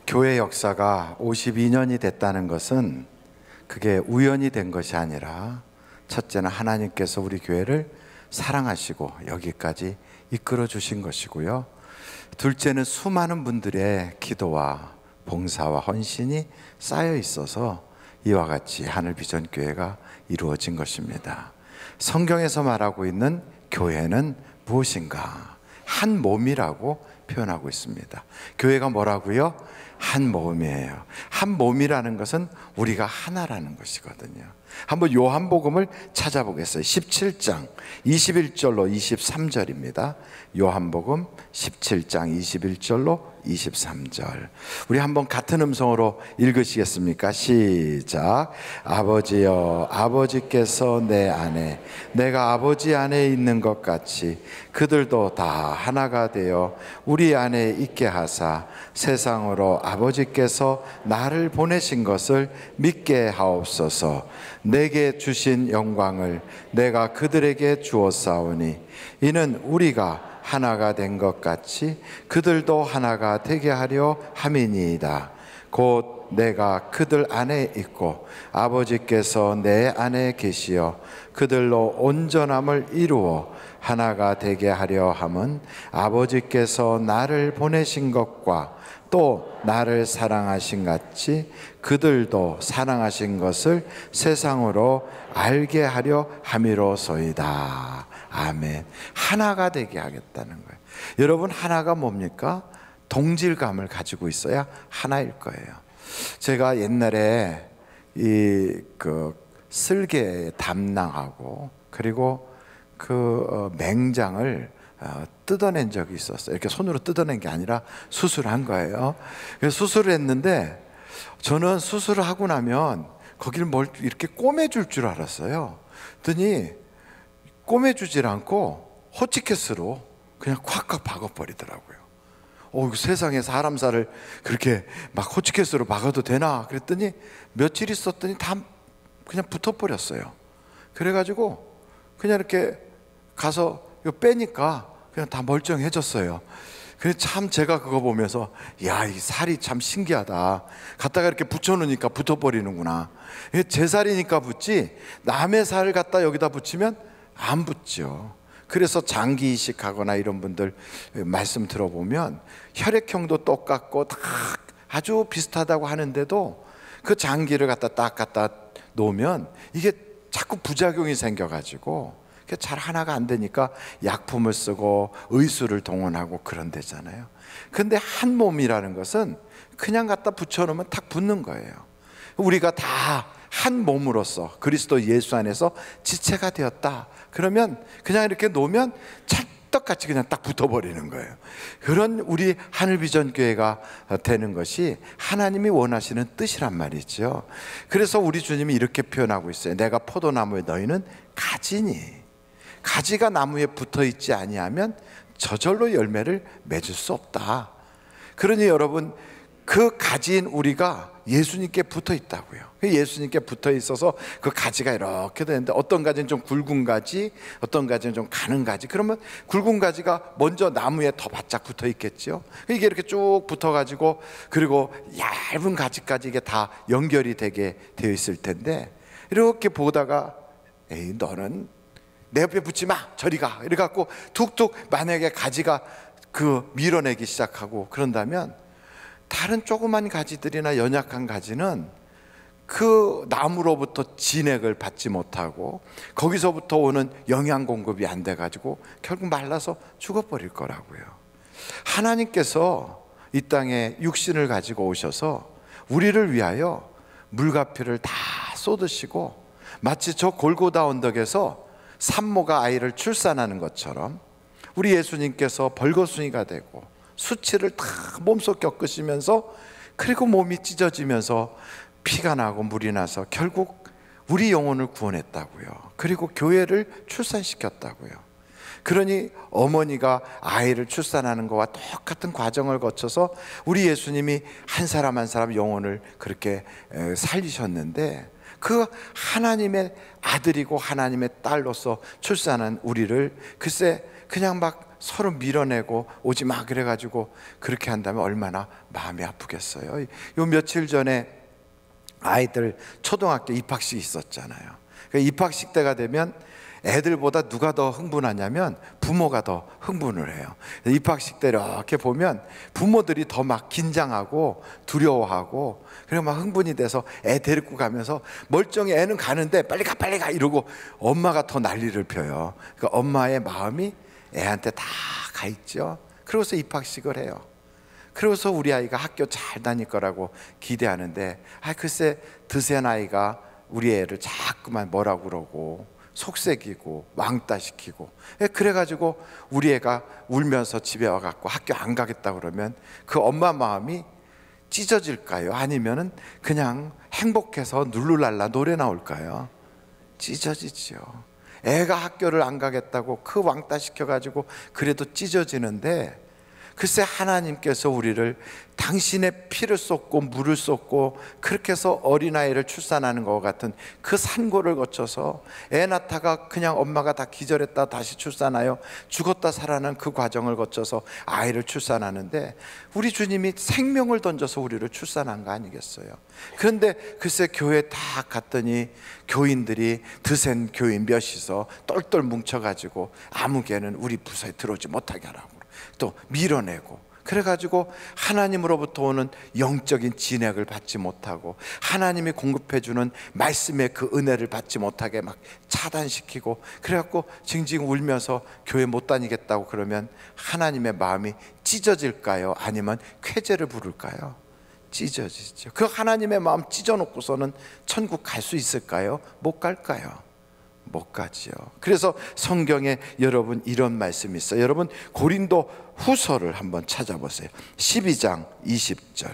교회 역사가 52년이 됐다는 것은 그게 우연이 된 것이 아니라 첫째는 하나님께서 우리 교회를 사랑하시고 여기까지 이끌어 주신 것이고요. 둘째는 수많은 분들의 기도와 봉사와 헌신이 쌓여 있어서 이와 같이 하늘비전교회가 이루어진 것입니다. 성경에서 말하고 있는 교회는 무엇인가? 한 몸이라고 표현하고 있습니다. 교회가 뭐라고요? 한 몸이에요. 한 몸이라는 것은 우리가 하나라는 것이거든요. 한번 요한복음을 찾아보겠어요. 17장 21절로 23절입니다. 요한복음 17장 21절로 23절. 우리 한번 같은 음성으로 읽으시겠습니까? 시작. 아버지여, 아버지께서 내 안에, 내가 아버지 안에 있는 것 같이 그들도 다 하나가 되어 우리 안에 있게 하사 세상으로 아버지께서 나를 보내신 것을 믿게 하옵소서. 내게 주신 영광을 내가 그들에게 주었사오니 이는 우리가 하나가 된 것 같이 그들도 하나가 되게 하려 함이니이다. 곧 내가 그들 안에 있고 아버지께서 내 안에 계시어 그들로 온전함을 이루어 하나가 되게 하려 함은 아버지께서 나를 보내신 것과 또 나를 사랑하신 같이 그들도 사랑하신 것을 세상으로 알게 하려 함이로소이다. 아멘. 하나가 되게 하겠다는 거예요. 여러분, 하나가 뭡니까? 동질감을 가지고 있어야 하나일 거예요. 제가 옛날에 쓸개 담낭하고 그리고 맹장을 뜯어낸 적이 있었어요. 이렇게 손으로 뜯어낸 게 아니라 수술한 거예요. 그래서 수술을 했는데 저는 수술을 하고 나면 거기를 뭘 이렇게 꼬매줄 줄 알았어요. 그랬더니 꼬매주질 않고 호치키스로 그냥 콱콱 박아버리더라고요. 세상에 사람 살을 그렇게 막 호치키스로 박아도 되나? 그랬더니 며칠 있었더니 다 그냥 붙어버렸어요. 그래가지고 그냥 이렇게 가서 이거 빼니까 그냥 다 멀쩡해졌어요. 그래서 참 제가 그거 보면서 야, 이 살이 참 신기하다. 갖다가 이렇게 붙여놓으니까 붙어버리는구나. 제 살이니까 붙지 남의 살 갖다 여기다 붙이면 안 붙죠. 그래서 장기 이식하거나 이런 분들 말씀 들어보면 혈액형도 똑같고 다 아주 비슷하다고 하는데도 그 장기를 딱 갖다 놓으면 이게 자꾸 부작용이 생겨가지고 잘 하나가 안 되니까 약품을 쓰고 의술을 동원하고 그런 데잖아요. 근데 한 몸이라는 것은 그냥 갖다 붙여놓으면 탁 붙는 거예요. 우리가 다 한 몸으로서 그리스도 예수 안에서 지체가 되었다. 그러면 그냥 이렇게 놓으면 찰떡같이 그냥 딱 붙어버리는 거예요. 그런 우리 하늘비전교회가 되는 것이 하나님이 원하시는 뜻이란 말이죠. 그래서 우리 주님이 이렇게 표현하고 있어요. 내가 포도나무에 너희는 가지니, 가지가 나무에 붙어있지 아니하면 저절로 열매를 맺을 수 없다. 그러니 여러분, 그 가지인 우리가 예수님께 붙어 있다고요. 예수님께 붙어 있어서 그 가지가 이렇게 되는데, 어떤 가지는 좀 굵은 가지, 어떤 가지는 좀 가는 가지. 그러면 굵은 가지가 먼저 나무에 더 바짝 붙어 있겠죠. 이게 이렇게 쭉 붙어 가지고, 그리고 얇은 가지까지 이게 다 연결이 되게 되어 있을 텐데, 이렇게 보다가 에이 너는 내 옆에 붙지 마, 저리 가, 이래 갖고 툭툭 만약에 가지가 그 밀어내기 시작하고 그런다면, 다른 조그만 가지들이나 연약한 가지는 그 나무로부터 진액을 받지 못하고 거기서부터 오는 영양 공급이 안 돼가지고 결국 말라서 죽어버릴 거라고요. 하나님께서 이 땅에 육신을 가지고 오셔서 우리를 위하여 물과 피를 다 쏟으시고, 마치 저 골고다 언덕에서 산모가 아이를 출산하는 것처럼 우리 예수님께서 벌거숭이가 되고 수치를 다 몸속 겪으시면서, 그리고 몸이 찢어지면서 피가 나고 물이 나서 결국 우리 영혼을 구원했다고요. 그리고 교회를 출산시켰다고요. 그러니 어머니가 아이를 출산하는 것과 똑같은 과정을 거쳐서 우리 예수님이 한 사람 한 사람 영혼을 그렇게 살리셨는데, 그 하나님의 아들이고 하나님의 딸로서 출산한 우리를 글쎄 그냥 막 서로 밀어내고 오지 마 그래가지고 그렇게 한다면 얼마나 마음이 아프겠어요. 요 며칠 전에 아이들 초등학교 입학식이 있었잖아요. 입학식 때가 되면 애들보다 누가 더 흥분하냐면 부모가 더 흥분을 해요. 입학식 때 이렇게 보면 부모들이 더 막 긴장하고 두려워하고, 그리고 막 흥분이 돼서 애 데리고 가면서 멀쩡히 애는 가는데 빨리 가 이러고 엄마가 더 난리를 펴요. 그러니까 엄마의 마음이 애한테 다 가 있죠. 그러고서 입학식을 해요. 그러고서 우리 아이가 학교 잘 다닐 거라고 기대하는데, 글쎄 드센 아이가 우리 애를 자꾸만 뭐라고 그러고 속색이고 왕따시키고, 그래가지고 우리 애가 울면서 집에 와갖고 학교 안 가겠다 그러면 그 엄마 마음이 찢어질까요? 아니면은 그냥 행복해서 룰루랄라 노래 나올까요? 찢어지죠. 애가 학교를 안 가겠다고 그 왕따 시켜가지고 그래도 찢어지는데, 글쎄 하나님께서 우리를 당신의 피를 쏟고 물을 쏟고 그렇게 해서 어린아이를 출산하는 것 같은 그 산고를 거쳐서 애 낳다가 그냥 엄마가 다 기절했다 다시 출산하여 죽었다 살아난 그 과정을 거쳐서 아이를 출산하는데, 우리 주님이 생명을 던져서 우리를 출산한 거 아니겠어요? 그런데 글쎄 교회 딱 갔더니 교인들이 드센 교인 몇이서 똘똘 뭉쳐가지고 아무 개는 우리 부서에 들어오지 못하게 하라고 또 밀어내고, 그래가지고 하나님으로부터 오는 영적인 진액을 받지 못하고 하나님이 공급해주는 말씀의 그 은혜를 받지 못하게 막 차단시키고, 그래갖고 징징 울면서 교회 못 다니겠다고 그러면 하나님의 마음이 찢어질까요? 아니면 쾌재를 부를까요? 찢어지죠. 그 하나님의 마음 찢어놓고서는 천국 갈 수 있을까요? 못 갈까요? 못 가지요. 그래서 성경에 여러분 이런 말씀이 있어요. 여러분 고린도 후서를 한번 찾아보세요. 12장 20절.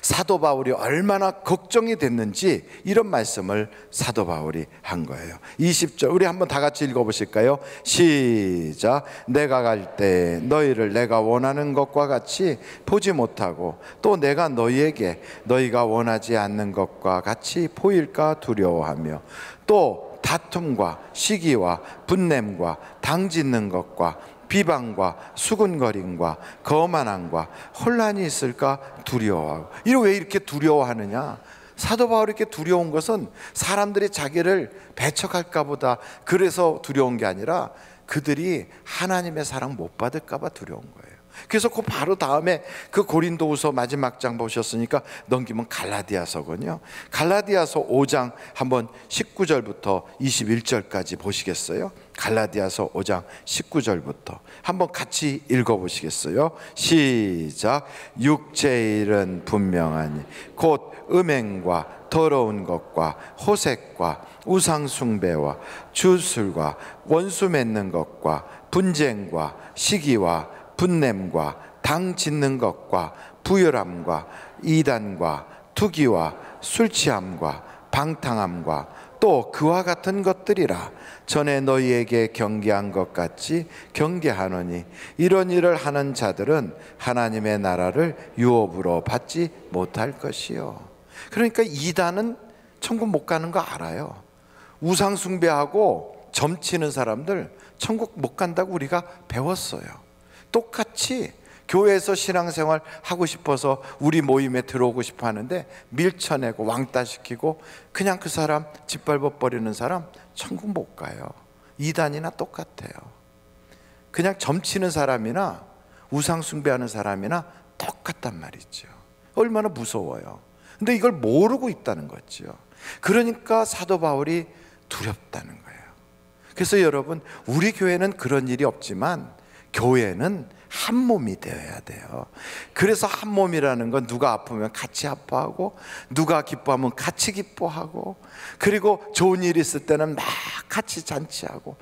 사도 바울이 얼마나 걱정이 됐는지 이런 말씀을 사도 바울이 한 거예요. 20절 우리 한번 다 같이 읽어보실까요? 시작. 내가 갈 때 너희를 내가 원하는 것과 같이 보지 못하고 또 내가 너희에게 너희가 원하지 않는 것과 같이 보일까 두려워하며 또 다툼과 시기와 분냄과 당짓는 것과 비방과 수군거림과 거만함과 혼란이 있을까 두려워하고. 왜 이렇게 두려워하느냐? 사도 바울이 이렇게 두려운 것은 사람들이 자기를 배척할까 보다 그래서 두려운 게 아니라 그들이 하나님의 사랑 못 받을까 봐 두려운 거예요. 그래서 그 바로 다음에 그 고린도후서 마지막 장 보셨으니까 넘기면 갈라디아서군요. 갈라디아서 5장 한번 19절부터 21절까지 보시겠어요? 갈라디아서 5장 19절부터 한번 같이 읽어보시겠어요? 시작. 육체의 일은 분명하니 곧 음행과 더러운 것과 호색과 우상숭배와 주술과 원수 맺는 것과 분쟁과 시기와 분냄과 당 짓는 것과 부열함과 이단과 투기와 술취함과 방탕함과 또 그와 같은 것들이라. 전에 너희에게 경계한 것 같이 경계하노니 이런 일을 하는 자들은 하나님의 나라를 유업으로 받지 못할 것이요. 그러니까 이단은 천국 못 가는 거 알아요. 우상 숭배하고 점치는 사람들 천국 못 간다고 우리가 배웠어요. 똑같이 교회에서 신앙생활 하고 싶어서 우리 모임에 들어오고 싶어 하는데 밀쳐내고 왕따시키고 그냥 그 사람 짓밟아 버리는 사람 천국 못 가요. 이단이나 똑같아요. 그냥 점치는 사람이나 우상 숭배하는 사람이나 똑같단 말이죠. 얼마나 무서워요. 근데 이걸 모르고 있다는 거죠. 그러니까 사도 바울이 두렵다는 거예요. 그래서 여러분, 우리 교회는 그런 일이 없지만 교회는 한 몸이 되어야 돼요. 그래서 한 몸이라는 건 누가 아프면 같이 아파하고 누가 기뻐하면 같이 기뻐하고 그리고 좋은 일이 있을 때는 막 같이 잔치하고.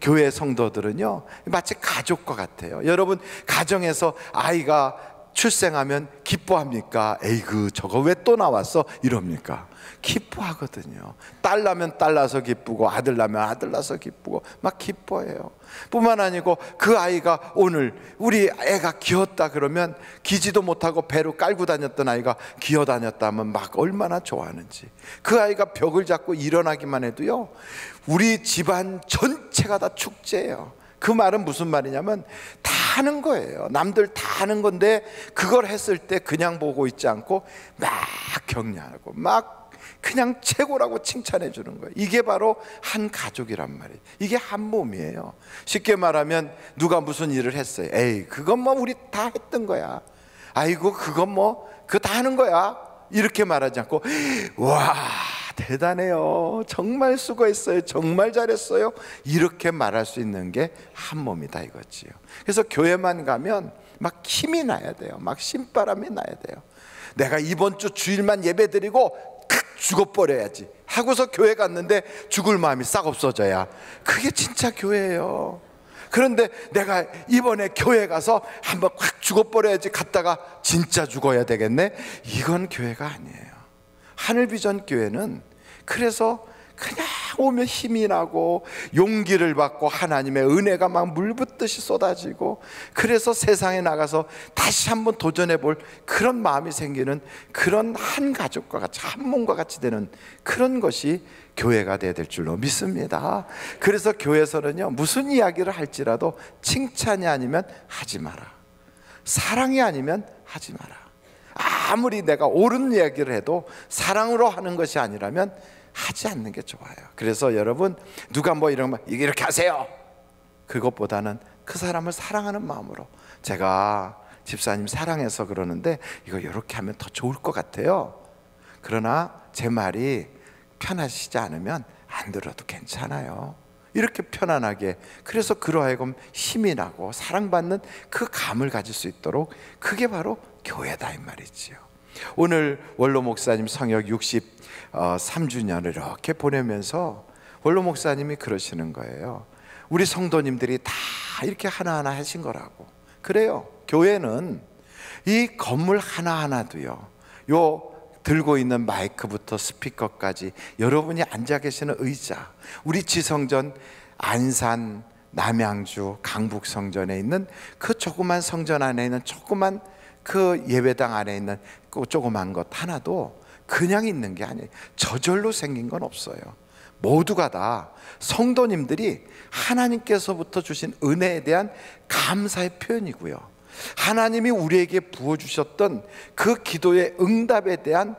교회 성도들은요 마치 가족과 같아요. 여러분, 가정에서 아이가 출생하면 기뻐합니까? 에이그 저거 왜 또 나왔어? 이럽니까? 기뻐하거든요. 딸 나면 딸 나서 기쁘고 아들 나면 아들 나서 기쁘고 막 기뻐해요. 뿐만 아니고 그 아이가 오늘 우리 애가 기었다 그러면 기지도 못하고 배로 깔고 다녔던 아이가 기어 다녔다 하면 막 얼마나 좋아하는지. 그 아이가 벽을 잡고 일어나기만 해도요 우리 집안 전체가 다 축제예요. 그 말은 무슨 말이냐면 다 하는 거예요. 남들 다 하는 건데 그걸 했을 때 그냥 보고 있지 않고 막 격려하고 막 그냥 최고라고 칭찬해 주는 거예요. 이게 바로 한 가족이란 말이에요. 이게 한 몸이에요. 쉽게 말하면 누가 무슨 일을 했어요. 에이 그건 뭐 우리 다 했던 거야. 아이고 그건 뭐 그거 다 하는 거야. 이렇게 말하지 않고 와 대단해요. 정말 수고했어요. 정말 잘했어요. 이렇게 말할 수 있는 게 한 몸이다 이거지요. 그래서 교회만 가면 막 힘이 나야 돼요. 막 신바람이 나야 돼요. 내가 이번 주 주일만 예배드리고 죽어버려야지 하고서 교회 갔는데 죽을 마음이 싹 없어져야 그게 진짜 교회예요. 그런데 내가 이번에 교회 가서 한번 확 죽어버려야지 갔다가 진짜 죽어야 되겠네, 이건 교회가 아니에요. 하늘비전 교회는 그래서 그냥 오면 힘이 나고 용기를 받고 하나님의 은혜가 막 물붓듯이 쏟아지고 그래서 세상에 나가서 다시 한번 도전해 볼 그런 마음이 생기는 그런 한 가족과 같이 한 몸과 같이 되는 그런 것이 교회가 돼야 될 줄로 믿습니다. 그래서 교회에서는요 무슨 이야기를 할지라도 칭찬이 아니면 하지 마라, 사랑이 아니면 하지 마라. 아무리 내가 옳은 이야기를 해도 사랑으로 하는 것이 아니라면 하지 않는 게 좋아요. 그래서 여러분 누가 뭐 이러면 이렇게 하세요 그것보다는 그 사람을 사랑하는 마음으로 제가 집사님 사랑해서 그러는데 이거 이렇게 하면 더 좋을 것 같아요. 그러나 제 말이 편하시지 않으면 안 들어도 괜찮아요. 이렇게 편안하게, 그래서 그러하여금 힘이 나고 사랑받는 그 감을 가질 수 있도록 그게 바로 교회다 이 말이지요. 오늘 원로 목사님 성역 63주년을 이렇게 보내면서 원로 목사님이 그러시는 거예요. 우리 성도님들이 다 이렇게 하나하나 하신 거라고. 그래요. 교회는 이 건물 하나하나도요, 요 들고 있는 마이크부터 스피커까지, 여러분이 앉아 계시는 의자, 우리 지성전 안산, 남양주, 강북 성전에 있는 그 조그만 성전 안에 있는 조그만 그 예배당 안에 있는 그 조그만 것 하나도 그냥 있는 게 아니에요. 저절로 생긴 건 없어요. 모두가 다 성도님들이 하나님께서부터 주신 은혜에 대한 감사의 표현이고요, 하나님이 우리에게 부어주셨던 그 기도의 응답에 대한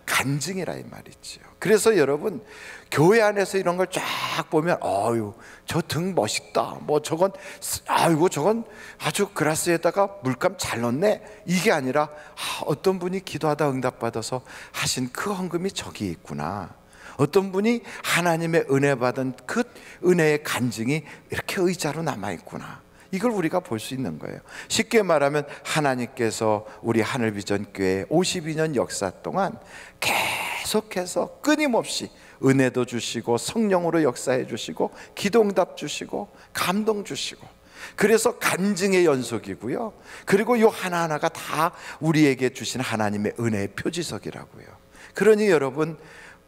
간증이라 이 말이죠. 그래서 여러분 교회 안에서 이런 걸 쫙 보면 어유 저 등 멋있다, 뭐 저건 아이고 저건 아주 그라스에다가 물감 잘 넣네, 이게 아니라 어떤 분이 기도하다 응답받아서 하신 그 헌금이 저기 있구나, 어떤 분이 하나님의 은혜 받은 그 은혜의 간증이 이렇게 의자로 남아있구나, 이걸 우리가 볼 수 있는 거예요. 쉽게 말하면 하나님께서 우리 하늘비전교회 52년 역사 동안 계속해서 끊임없이 은혜도 주시고 성령으로 역사해 주시고 기도응답 주시고 감동 주시고, 그래서 간증의 연속이고요. 그리고 이 하나하나가 다 우리에게 주신 하나님의 은혜의 표지석이라고요. 그러니 여러분,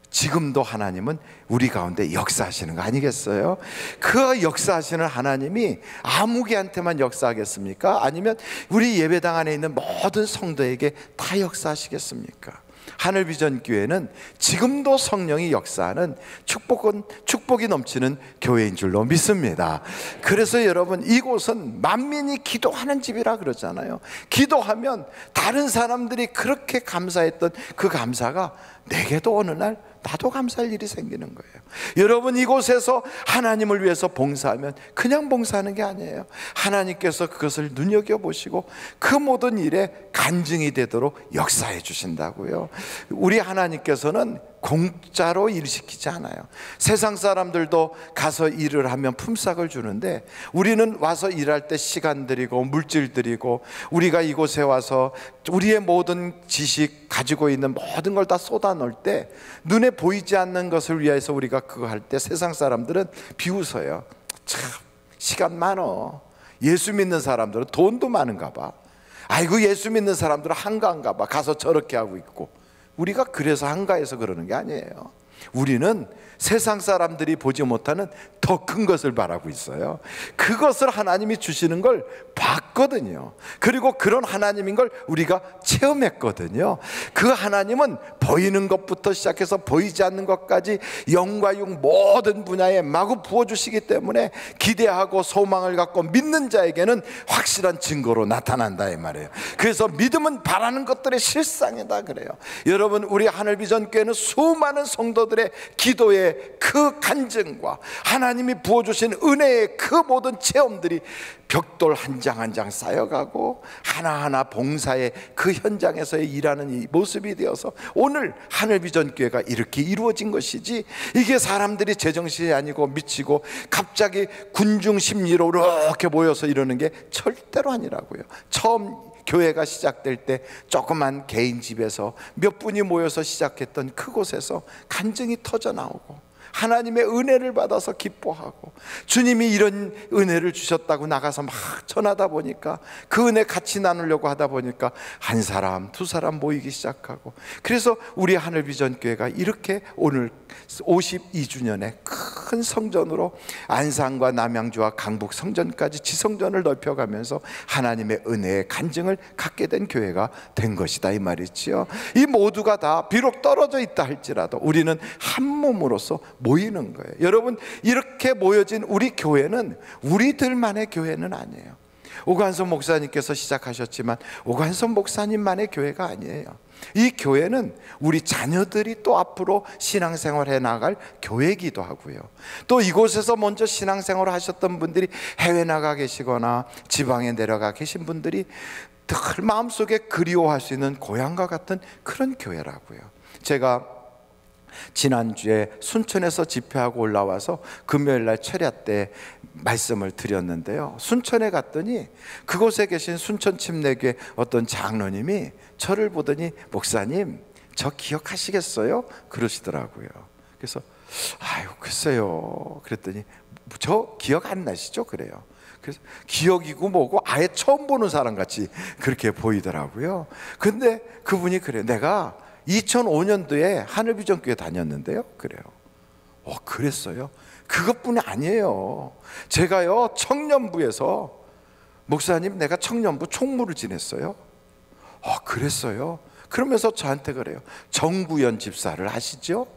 지금도 하나님은 우리 가운데 역사하시는 거 아니겠어요? 그 역사하시는 하나님이 아무개한테만 역사하겠습니까? 아니면 우리 예배당 안에 있는 모든 성도에게 다 역사하시겠습니까? 하늘비전교회는 지금도 성령이 역사하는 축복이 넘치는 교회인 줄로 믿습니다. 그래서 여러분, 이곳은 만민이 기도하는 집이라 그러잖아요. 기도하면 다른 사람들이 그렇게 감사했던 그 감사가 내게도 어느 날 나도 감사할 일이 생기는 거예요. 여러분, 이곳에서 하나님을 위해서 봉사하면 그냥 봉사하는 게 아니에요. 하나님께서 그것을 눈여겨보시고 그 모든 일에 간증이 되도록 역사해 주신다고요. 우리 하나님께서는 공짜로 일시키지 않아요. 세상 사람들도 가서 일을 하면 품삯을 주는데, 우리는 와서 일할 때 시간 들이고 물질 들이고 우리가 이곳에 와서 우리의 모든 지식 가지고 있는 모든 걸 다 쏟아 넣을 때 눈에 보이지 않는 것을 위해서 우리가 그거 할 때 세상 사람들은 비웃어요. 참 시간 많어. 예수 믿는 사람들은 돈도 많은가 봐. 아이고, 예수 믿는 사람들은 한가한가 봐. 가서 저렇게 하고 있고. 우리가 그래서 한가해서 그러는 게 아니에요. 우리는 세상 사람들이 보지 못하는 더 큰 것을 바라고 있어요. 그것을 하나님이 주시는 걸 봤거든요. 그리고 그런 하나님인 걸 우리가 체험했거든요. 그 하나님은 보이는 것부터 시작해서 보이지 않는 것까지 영과 육 모든 분야에 마구 부어주시기 때문에 기대하고 소망을 갖고 믿는 자에게는 확실한 증거로 나타난다, 이 말이에요. 그래서 믿음은 바라는 것들의 실상이다 그래요. 여러분, 우리 하늘비전교회는 수많은 성도들의 기도의 그 간증과 하나님이 부어주신 은혜의 그 모든 체험들이 벽돌 한 장 한 장 쌓여가고 하나하나 봉사의 그 현장에서의 일하는 이 모습이 되어서 오늘 하늘비전교회가 이렇게 이루어진 것이지, 이게 사람들이 제정신이 아니고 미치고 갑자기 군중 심리로 이렇게 모여서 이러는 게 절대로 아니라고요. 처음 교회가 시작될 때 조그만 개인 집에서 몇 분이 모여서 시작했던 그곳에서 간증이 터져 나오고 하나님의 은혜를 받아서 기뻐하고, 주님이 이런 은혜를 주셨다고 나가서 막 전하다 보니까 그 은혜 같이 나누려고 하다 보니까 한 사람 두 사람 모이기 시작하고, 그래서 우리 하늘비전교회가 이렇게 오늘 52주년의 큰 성전으로 안산과 남양주와 강북 성전까지 지성전을 넓혀가면서 하나님의 은혜의 간증을 갖게 된 교회가 된 것이다, 이 말이지요. 이 모두가 다 비록 떨어져 있다 할지라도 우리는 한 몸으로서 모이는 거예요. 여러분, 이렇게 모여진 우리 교회는 우리들만의 교회는 아니에요. 오관섭 목사님께서 시작하셨지만 오관섭 목사님만의 교회가 아니에요. 이 교회는 우리 자녀들이 또 앞으로 신앙생활해 나갈 교회이기도 하고요. 또 이곳에서 먼저 신앙생활을 하셨던 분들이 해외 나가 계시거나 지방에 내려가 계신 분들이 늘 마음속에 그리워할 수 있는 고향과 같은 그런 교회라고요. 제가 지난주에 순천에서 집회하고 올라와서 금요일날 철야 때 말씀을 드렸는데요, 순천에 갔더니 그곳에 계신 순천 침례교회 어떤 장로님이 저를 보더니 목사님 저 기억하시겠어요? 그러시더라고요. 그래서 아유 글쎄요 그랬더니 저 기억 안 나시죠? 그래요. 그래서 기억이고 뭐고 아예 처음 보는 사람 같이 그렇게 보이더라고요. 근데 그분이 그래요. 내가 2005년도에 하늘비전교회 다녔는데요. 그래요. 그랬어요? 그것뿐이 아니에요. 제가요 청년부에서 목사님 내가 청년부 총무를 지냈어요. 그랬어요? 그러면서 저한테 그래요. 정구현 집사를 아시죠?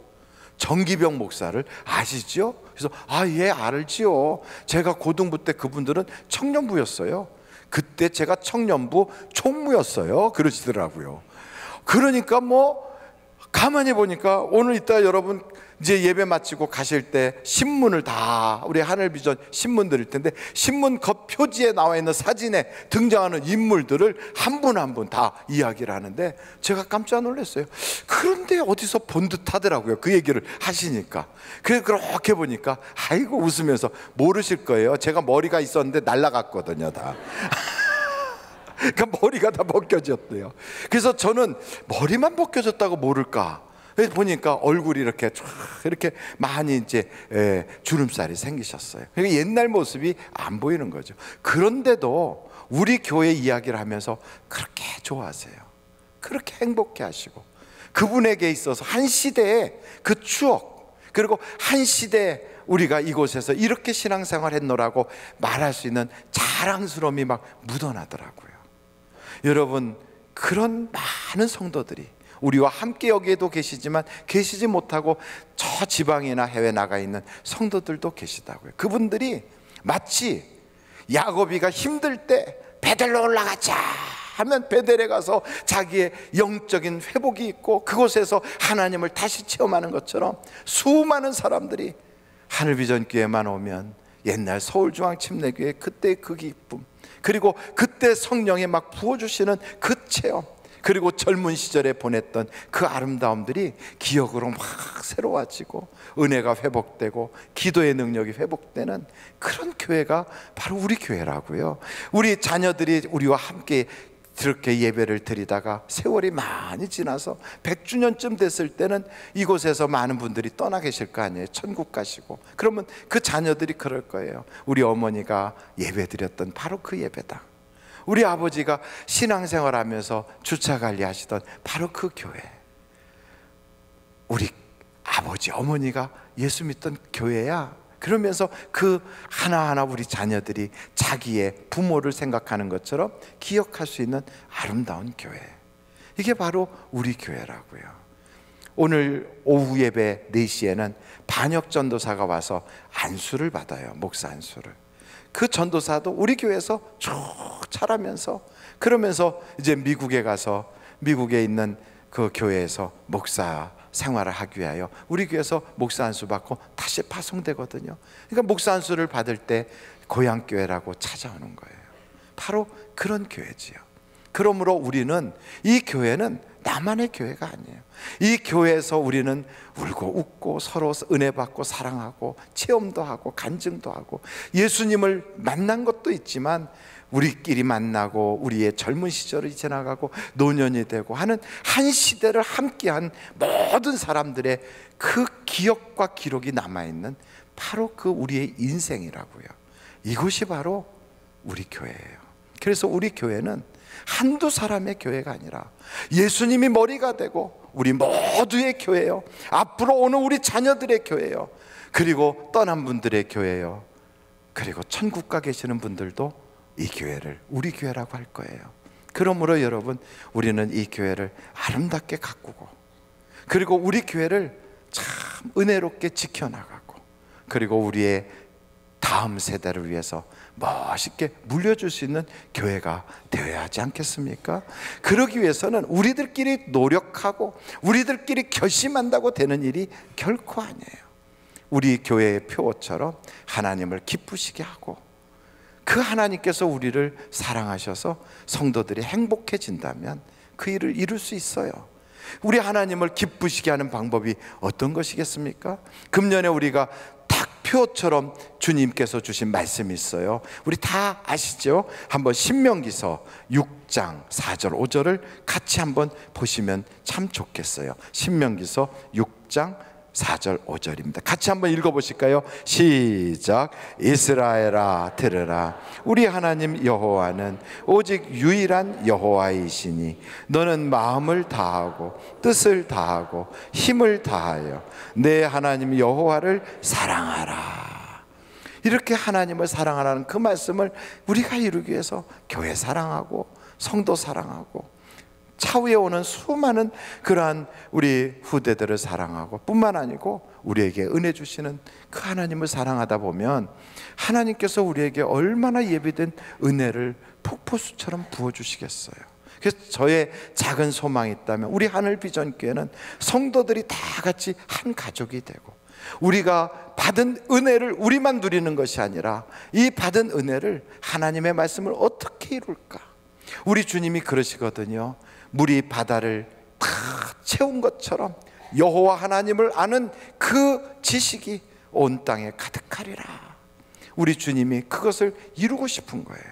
정기병 목사를 아시죠? 그래서 예 알지요. 제가 고등부 때 그분들은 청년부였어요. 그때 제가 청년부 총무였어요. 그러시더라고요. 그러니까 뭐 가만히 보니까 오늘 이따 여러분 이제 예배 마치고 가실 때 신문을 다, 우리 하늘비전 신문 드릴 텐데, 신문 겉 표지에 나와 있는 사진에 등장하는 인물들을 한 분 한 분 다 이야기를 하는데 제가 깜짝 놀랐어요. 그런데 어디서 본 듯 하더라고요, 그 얘기를 하시니까. 그래서 그렇게 보니까 아이고 웃으면서, 모르실 거예요, 제가 머리가 있었는데 날라갔거든요, 다. 그러니까 머리가 다 벗겨졌대요. 그래서 저는 머리만 벗겨졌다고 모를까, 그래서 보니까 얼굴이 이렇게 쫙 이렇게 많이 이제 주름살이 생기셨어요. 그러니까 옛날 모습이 안 보이는 거죠. 그런데도 우리 교회 이야기를 하면서 그렇게 좋아하세요. 그렇게 행복해 하시고, 그분에게 있어서 한 시대의 그 추억, 그리고 한 시대 우리가 이곳에서 이렇게 신앙생활 했노라고 말할 수 있는 자랑스러움이 막 묻어나더라고요. 여러분, 그런 많은 성도들이 우리와 함께 여기에도 계시지만 계시지 못하고 저 지방이나 해외 나가 있는 성도들도 계시다고요. 그분들이 마치 야고비가 힘들 때 베델로 올라가자 하면 베델에 가서 자기의 영적인 회복이 있고 그곳에서 하나님을 다시 체험하는 것처럼 수많은 사람들이 하늘비전교회만 오면 옛날 서울중앙침례교회 그때의 그 기쁨, 그리고 그때 성령이 막 부어주시는 그 체험, 그리고 젊은 시절에 보냈던 그 아름다움들이 기억으로 막 새로워지고 은혜가 회복되고 기도의 능력이 회복되는 그런 교회가 바로 우리 교회라고요. 우리 자녀들이 우리와 함께 그렇게 예배를 드리다가 세월이 많이 지나서 100주년쯤 됐을 때는 이곳에서 많은 분들이 떠나 계실 거 아니에요. 천국 가시고. 그러면 그 자녀들이 그럴 거예요. 우리 어머니가 예배 드렸던 바로 그 예배당, 우리 아버지가 신앙생활 하면서 주차 관리하시던 바로 그 교회, 우리 아버지 어머니가 예수 믿던 교회야. 그러면서 그 하나하나 우리 자녀들이 자기의 부모를 생각하는 것처럼 기억할 수 있는 아름다운 교회, 이게 바로 우리 교회라고요. 오늘 오후 예배 4시에는 반역 전도사가 와서 안수를 받아요. 목사 안수를. 그 전도사도 우리 교회에서 쭉 자라면서, 그러면서 이제 미국에 가서 미국에 있는 그 교회에서 목사 생활을 하기 위하여 우리 교회에서 목사 안수 받고 다시 파송되거든요. 그러니까 목사 안수를 받을 때 고향 교회라고 찾아오는 거예요. 바로 그런 교회지요. 그러므로 우리는, 이 교회는 나만의 교회가 아니에요. 이 교회에서 우리는 울고 웃고 서로 은혜 받고 사랑하고 체험도 하고 간증도 하고 예수님을 만난 것도 있지만 우리끼리 만나고 우리의 젊은 시절이 지나가고 노년이 되고 하는 한 시대를 함께한 모든 사람들의 그 기억과 기록이 남아있는 바로 그 우리의 인생이라고요. 이것이 바로 우리 교회예요. 그래서 우리 교회는 한두 사람의 교회가 아니라 예수님이 머리가 되고 우리 모두의 교회요, 앞으로 오는 우리 자녀들의 교회요, 그리고 떠난 분들의 교회요, 그리고 천국 가 계시는 분들도 이 교회를 우리 교회라고 할 거예요. 그러므로 여러분, 우리는 이 교회를 아름답게 가꾸고, 그리고 우리 교회를 참 은혜롭게 지켜나가고, 그리고 우리의 다음 세대를 위해서 멋있게 물려줄 수 있는 교회가 되어야 하지 않겠습니까? 그러기 위해서는 우리들끼리 노력하고 우리들끼리 결심한다고 되는 일이 결코 아니에요. 우리 교회의 표어처럼 하나님을 기쁘시게 하고, 그 하나님께서 우리를 사랑하셔서 성도들이 행복해진다면 그 일을 이룰 수 있어요. 우리 하나님을 기쁘시게 하는 방법이 어떤 것이겠습니까? 금년에 우리가 딱 표처럼 주님께서 주신 말씀이 있어요. 우리 다 아시죠? 한번 신명기서 6장 4절 5절을 같이 한번 보시면 참 좋겠어요. 신명기서 6장 4절 5절입니다. 같이 한번 읽어보실까요? 시작. 이스라엘아 들으라. 우리 하나님 여호와는 오직 유일한 여호와이시니 너는 마음을 다하고 뜻을 다하고 힘을 다하여 내 하나님 여호와를 사랑하라. 이렇게 하나님을 사랑하라는 그 말씀을 우리가 이루기 위해서 교회 사랑하고 성도 사랑하고 차후에 오는 수많은 그러한 우리 후대들을 사랑하고 뿐만 아니고 우리에게 은혜 주시는 그 하나님을 사랑하다 보면 하나님께서 우리에게 얼마나 예비된 은혜를 폭포수처럼 부어주시겠어요. 그래서 저의 작은 소망이 있다면 우리 하늘비전교회는 성도들이 다 같이 한 가족이 되고, 우리가 받은 은혜를 우리만 누리는 것이 아니라 이 받은 은혜를 하나님의 말씀을 어떻게 이룰까. 우리 주님이 그러시거든요. 물이 바다를 다 채운 것처럼 여호와 하나님을 아는 그 지식이 온 땅에 가득하리라. 우리 주님이 그것을 이루고 싶은 거예요.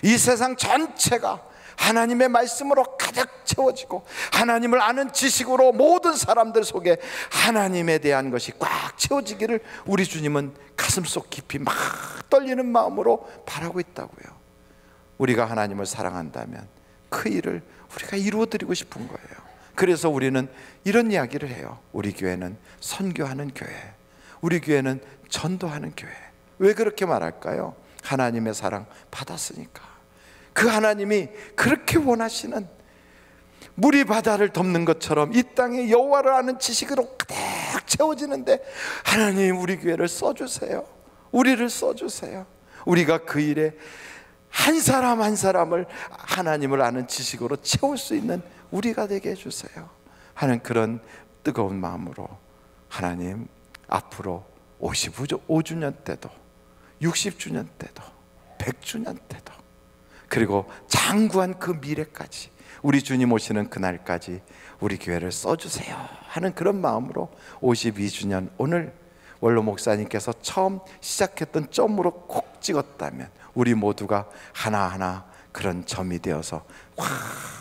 이 세상 전체가 하나님의 말씀으로 가득 채워지고 하나님을 아는 지식으로 모든 사람들 속에 하나님에 대한 것이 꽉 채워지기를 우리 주님은 가슴속 깊이 막 떨리는 마음으로 바라고 있다고요. 우리가 하나님을 사랑한다면 그 일을 우리가 이루어드리고 싶은 거예요. 그래서 우리는 이런 이야기를 해요. 우리 교회는 선교하는 교회, 우리 교회는 전도하는 교회. 왜 그렇게 말할까요? 하나님의 사랑 받았으니까. 그 하나님이 그렇게 원하시는 물이 바다를 덮는 것처럼 이 땅에 여호와를 아는 지식으로 가득 채워지는데, 하나님 우리 교회를 써주세요. 우리를 써주세요. 우리가 그 일에 한 사람 한 사람을 하나님을 아는 지식으로 채울 수 있는 우리가 되게 해주세요 하는 그런 뜨거운 마음으로, 하나님 앞으로 55주년 때도 60주년 때도 100주년 때도, 그리고 장구한 그 미래까지, 우리 주님 오시는 그날까지 우리 교회를 써주세요 하는 그런 마음으로 52주년 오늘 원로 목사님께서 처음 시작했던 점으로 콕 찍었다면 우리 모두가 하나하나 그런 점이 되어서 확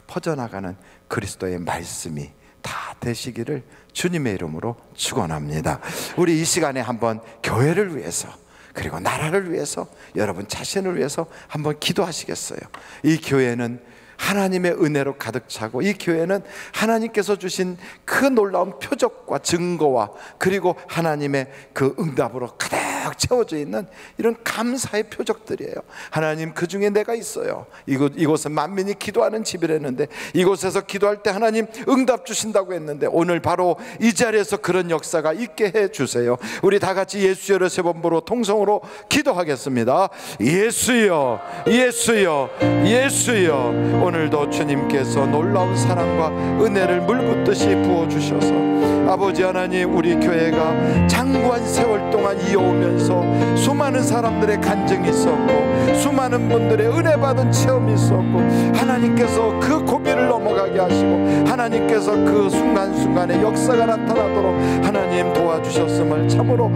퍼져나가는 그리스도의 말씀이 다 되시기를 주님의 이름으로 축원합니다. 우리 이 시간에 한번 교회를 위해서, 그리고 나라를 위해서, 여러분 자신을 위해서 한번 기도하시겠어요? 이 교회는 하나님의 은혜로 가득 차고, 이 교회는 하나님께서 주신 그 놀라운 표적과 증거와 그리고 하나님의 그 응답으로 가득 채워져 있는 이런 감사의 표적들이에요. 하나님, 그 중에 내가 있어요. 이곳은 만민이 기도하는 집이랬는데, 이곳에서 기도할 때 하나님 응답 주신다고 했는데, 오늘 바로 이 자리에서 그런 역사가 있게 해주세요. 우리 다 같이 예수여를 세 번 부르고 통성으로 기도하겠습니다. 예수여, 예수여, 예수여. 오늘도 주님께서 놀라운 사랑과 은혜를 물붓듯이 부어주셔서 아버지 하나님, 우리 교회가 장구한 세월 동안 이어오면서 수많은 사람들의 간증이 있었고, 수많은 분들의 은혜 받은 체험이 있었고, 하나님께서 그 고비를 넘어가게 하시고 하나님께서 그 순간순간에 역사가 나타나도록 하나님 도와주셨음을 참으로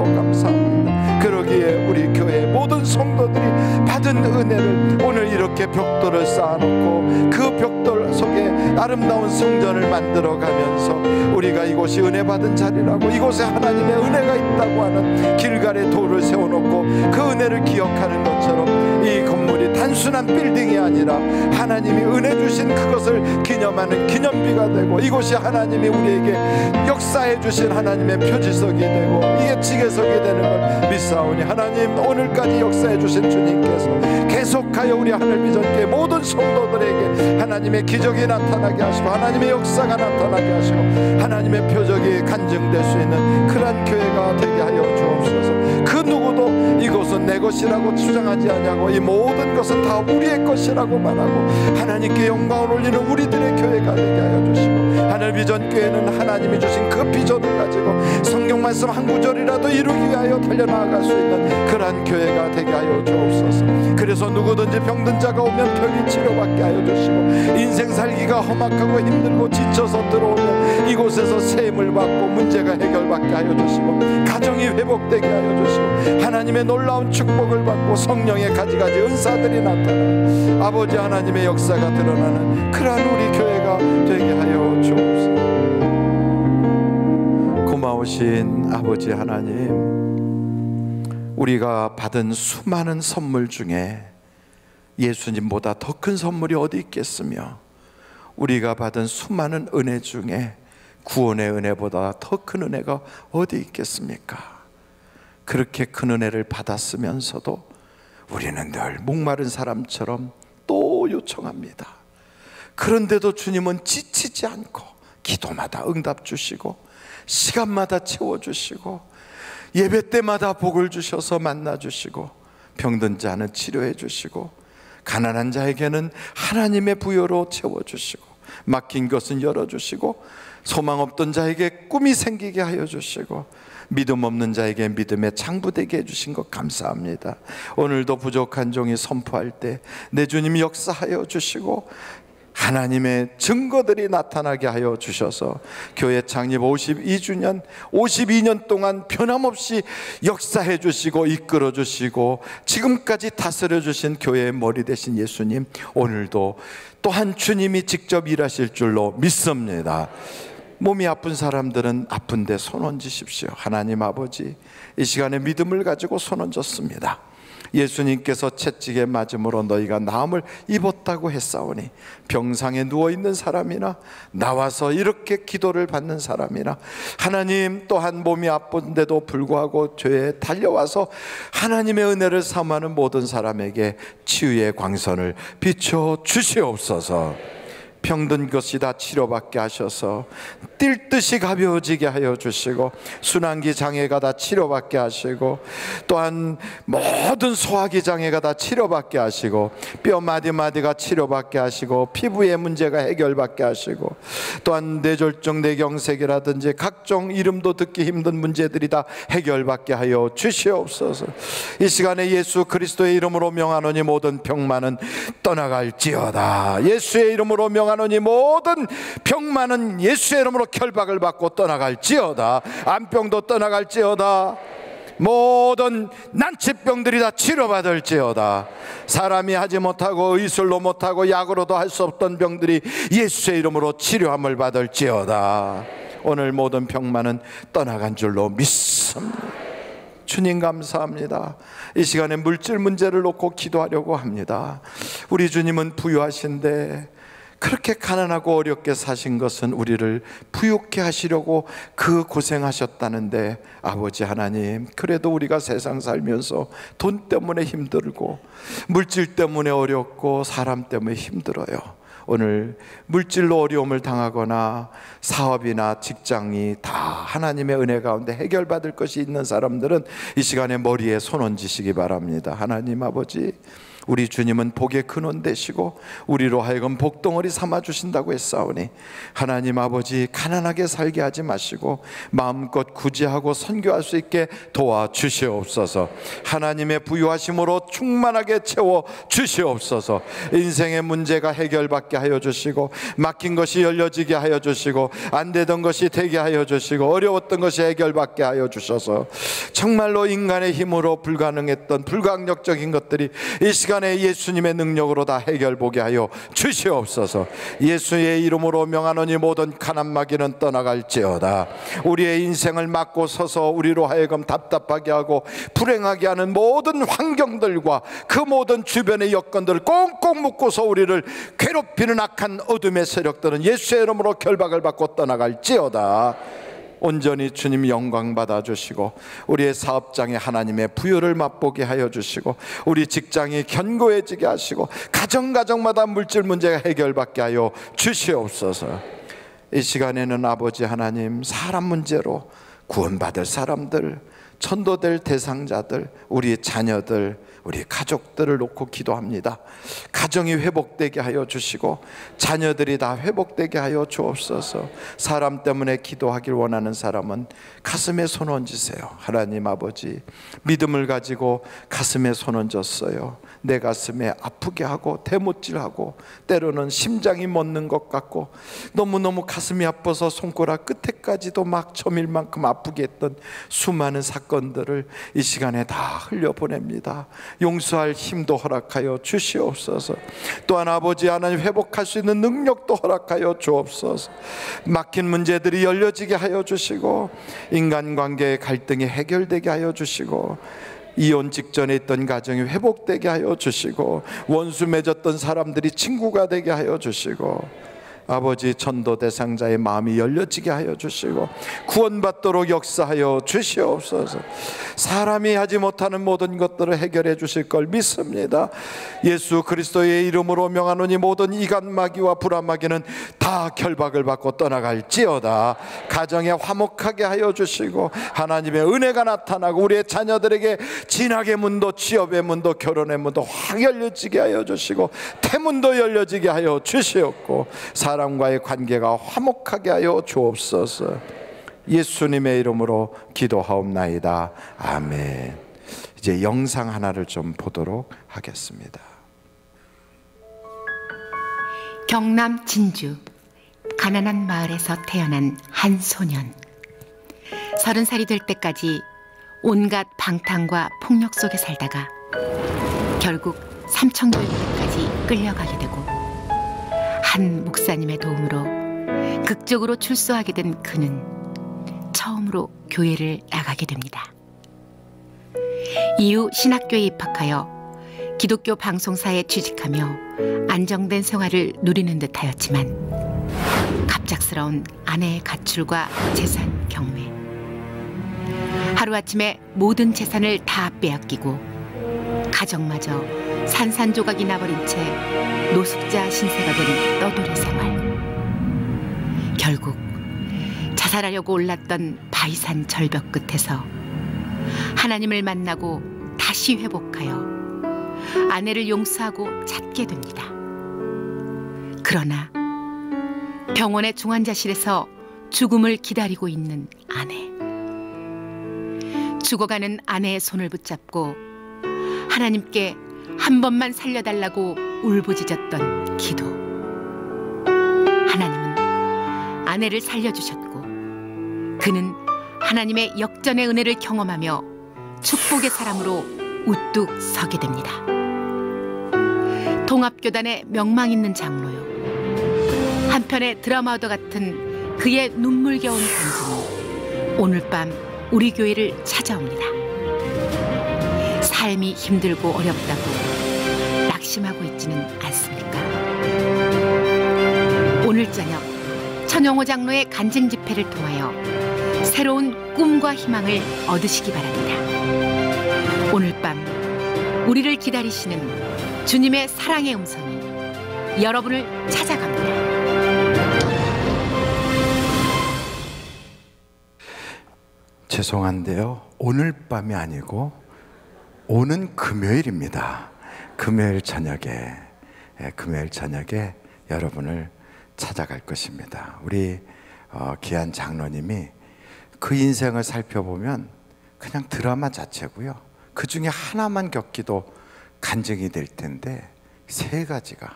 감사합니다. 그러기에 우리 교회 모든 성도들이 받은 은혜를 오늘 이렇게 벽돌을 쌓아놓고 그 벽돌 속에 아름다운 성전을 만들어가면서, 우리가 이곳이 은혜 받은 자리라고, 이곳에 하나님의 은혜가 있다고 하는 길갈의 돌을 세워놓고 그 은혜를 기억하는 것처럼, 이 건물이 단순한 빌딩이 아니라 하나님이 은혜 주신 그것을 기념하는 기념비가 되고, 이곳이 하나님이 우리에게 역사해 주신 하나님의 표지석이 되고 이게 지게석이 되는 걸 믿사오니, 하나님 오늘까지 역사해 주신 주님께서 계속하여 우리 하늘비전교회 모든 성도들에게 하나님의 기적이 나타나게 하시고 하나님의 역사가 나타나게 하시고 하나님의 표적이 간증될 수 있는 그러한 교회가 되게 하여 주옵소서. 그 누구도 이것은 내 것이라고 주장하지 않냐고, 이 모든 것은 다 우리의 것이라고 말하고 하나님께 영광을 올리는 우리들의 교회가 되게 하여 주시고, 하늘비전교회는 하나님이 주신 그 비전을 가지고 성경 말씀 한 구절이라도 이루기 위하여 달려나갈 수 있는 그러한 교회가 되게 하여 주옵소서. 그래서 누구든지 병든 자가 오면 편히 치료받게 하여 주시고, 인생 살기가 험악하고 힘들고 지쳐서 들어오면 이곳에서 세임을 받고 문제가 해결받게 하여 주시고, 가정이 회복되게 하여 주시고, 하나님의 놀라운 축복을 받고 성령의 가지가지 은사들이 나타나는 아버지 하나님의 역사가 드러나는 그러한 우리 교회가 되게 하여 주옵소서. 고마우신 아버지 하나님, 우리가 받은 수많은 선물 중에 예수님보다 더 큰 선물이 어디 있겠으며, 우리가 받은 수많은 은혜 중에 구원의 은혜보다 더 큰 은혜가 어디 있겠습니까? 그렇게 큰 은혜를 받았으면서도 우리는 늘 목마른 사람처럼 또 요청합니다. 그런데도 주님은 지치지 않고 기도마다 응답 주시고 시간마다 채워주시고 예배 때마다 복을 주셔서 만나주시고 병든 자는 치료해 주시고 가난한 자에게는 하나님의 부여로 채워주시고, 막힌 것은 열어주시고, 소망 없던 자에게 꿈이 생기게 하여 주시고, 믿음 없는 자에게 믿음의 창부되게 해주신 것 감사합니다. 오늘도 부족한 종이 선포할 때 내 주님이 역사하여 주시고 하나님의 증거들이 나타나게 하여 주셔서 교회 창립 52년 동안 변함없이 역사해 주시고 이끌어 주시고 지금까지 다스려 주신 교회의 머리 되신 예수님, 오늘도 또한 주님이 직접 일하실 줄로 믿습니다. 몸이 아픈 사람들은 아픈데 손 얹으십시오. 하나님 아버지, 이 시간에 믿음을 가지고 손 얹었습니다. 예수님께서 채찍에 맞음으로 너희가 나음을 입었다고 했사오니, 병상에 누워있는 사람이나 나와서 이렇게 기도를 받는 사람이나, 하나님 또한 몸이 아픈데도 불구하고 죄에 달려와서 하나님의 은혜를 사모하는 모든 사람에게 치유의 광선을 비춰 주시옵소서. 병든 것이 다 치료받게 하셔서 뛸 듯이 가벼워지게 하여 주시고, 순환기 장애가 다 치료받게 하시고, 또한 모든 소화기 장애가 다 치료받게 하시고, 뼈 마디마디가 치료받게 하시고, 피부의 문제가 해결받게 하시고, 또한 뇌졸중, 뇌경색이라든지 각종 이름도 듣기 힘든 문제들이 다 해결받게 하여 주시옵소서. 이 시간에 예수 그리스도의 이름으로 명하노니 모든 병만은 떠나갈지어다. 예수의 이름으로 명하노니 모든 병만은 예수의 이름으로 결박을 받고 떠나갈지어다. 암병도 떠나갈지어다. 모든 난치병들이 다 치료받을지어다. 사람이 하지 못하고 의술로 못하고 약으로도 할 수 없던 병들이 예수의 이름으로 치료함을 받을지어다. 오늘 모든 병만은 떠나간 줄로 믿습니다. 주님 감사합니다. 이 시간에 물질 문제를 놓고 기도하려고 합니다. 우리 주님은 부유하신데 그렇게 가난하고 어렵게 사신 것은 우리를 부유케 하시려고 그 고생하셨다는데, 아버지 하나님, 그래도 우리가 세상 살면서 돈 때문에 힘들고 물질 때문에 어렵고 사람 때문에 힘들어요. 오늘 물질로 어려움을 당하거나 사업이나 직장이 다 하나님의 은혜 가운데 해결받을 것이 있는 사람들은 이 시간에 머리에 손 얹으시기 바랍니다. 하나님 아버지, 우리 주님은 복의 근원 되시고 우리로 하여금 복덩어리 삼아 주신다고 했사오니, 하나님 아버지, 가난하게 살게 하지 마시고 마음껏 구제하고 선교할 수 있게 도와주시옵소서. 하나님의 부유하심으로 충만하게 채워 주시옵소서. 인생의 문제가 해결받게 하여 주시고, 막힌 것이 열려지게 하여 주시고, 안 되던 것이 되게 하여 주시고, 어려웠던 것이 해결받게 하여 주셔서 정말로 인간의 힘으로 불가능했던 불가항력적인 것들이 이 시간에 예수님의 능력으로 다 해결보게 하여 주시옵소서. 예수의 이름으로 명하노니 모든 가난마귀는 떠나갈지어다. 우리의 인생을 막고 서서 우리로 하여금 답답하게 하고 불행하게 하는 모든 환경들과 그 모든 주변의 여건들을 꽁꽁 묶고서 우리를 괴롭히는 악한 어둠의 세력들은 예수의 이름으로 결박을 받고 떠나갈지어다. 온전히 주님 영광 받아주시고, 우리의 사업장에 하나님의 부여를 맛보게 하여 주시고, 우리 직장이 견고해지게 하시고, 가정마다 물질 문제가 해결받게 하여 주시옵소서. 이 시간에는 아버지 하나님, 사람 문제로 구원받을 사람들, 천도될 대상자들, 우리 자녀들, 우리 가족들을 놓고 기도합니다. 가정이 회복되게 하여 주시고 자녀들이 다 회복되게 하여 주옵소서. 사람 때문에 기도하길 원하는 사람은 가슴에 손 얹으세요. 하나님 아버지, 믿음을 가지고 가슴에 손 얹었어요. 내 가슴에 아프게 하고 대못질하고 때로는 심장이 멎는 것 같고 너무너무 가슴이 아파서 손가락 끝에까지도 막 저밀 만큼 아프게 했던 수많은 사건들을 이 시간에 다 흘려보냅니다. 용서할 힘도 허락하여 주시옵소서. 또한 아버지 하나님, 회복할 수 있는 능력도 허락하여 주옵소서. 막힌 문제들이 열려지게 하여 주시고, 인간관계의 갈등이 해결되게 하여 주시고, 이혼 직전에 있던 가정이 회복되게 하여 주시고, 원수 맺었던 사람들이 친구가 되게 하여 주시고, 아버지 전도 대상자의 마음이 열려지게 하여 주시고 구원받도록 역사하여 주시옵소서. 사람이 하지 못하는 모든 것들을 해결해 주실 걸 믿습니다. 예수 그리스도의 이름으로 명하노니 모든 이간 마귀와 불안 마귀는 다 결박을 받고 떠나갈지어다. 가정에 화목하게 하여 주시고 하나님의 은혜가 나타나고 우리의 자녀들에게 진학의 문도 취업의 문도 결혼의 문도 확 열려지게 하여 주시고 태문도 열려지게 하여 주시옵고 사람과의 관계가 화목하게 하여 주옵소서. 예수님의 이름으로 기도하옵나이다. 아멘. 이제 영상 하나를 좀 보도록 하겠습니다. 경남 진주 가난한 마을에서 태어난 한 소년. 30살이 될 때까지 온갖 방탕과 폭력 속에 살다가 결국 삼천교육까지 끌려가게 되고 한 목사님의 도움으로 극적으로 출소하게 된 그는 처음으로 교회를 나가게 됩니다. 이후 신학교에 입학하여 기독교 방송사에 취직하며 안정된 생활을 누리는 듯하였지만 갑작스러운 아내의 가출과 재산 경매, 하루아침에 모든 재산을 다 빼앗기고 가정마저 산산조각이 나버린 채 노숙자 신세가 된 떠돌이 생활. 결국 자살하려고 올랐던 바위산 절벽 끝에서 하나님을 만나고 다시 회복하여 아내를 용서하고 찾게 됩니다. 그러나 병원의 중환자실에서 죽음을 기다리고 있는 아내. 죽어가는 아내의 손을 붙잡고 하나님께 한 번만 살려달라고 울부짖었던 기도. 하나님은 아내를 살려주셨고 그는 하나님의 역전의 은혜를 경험하며 축복의 사람으로 우뚝 서게 됩니다. 동합교단의 명망 있는 장로요. 한편의 드라마와도 같은 그의 눈물겨운 간증이 오늘 밤 우리 교회를 찾아옵니다. 삶이 힘들고 어렵다고 낙심하고 있지는 않습니까? 오늘 저녁 천영호 장로의 간증 집회를 통하여 새로운 꿈과 희망을 얻으시기 바랍니다. 오늘 밤 우리를 기다리시는 주님의 사랑의 음성이 여러분을 찾아갑니다. 죄송한데요, 오늘 밤이 아니고 오는 금요일입니다. 금요일 저녁에 여러분을 찾아갈 것입니다. 우리 귀한 장로님이 그 인생을 살펴보면 그냥 드라마 자체고요. 그 중에 하나만 겪기도 간증이 될 텐데 3가지가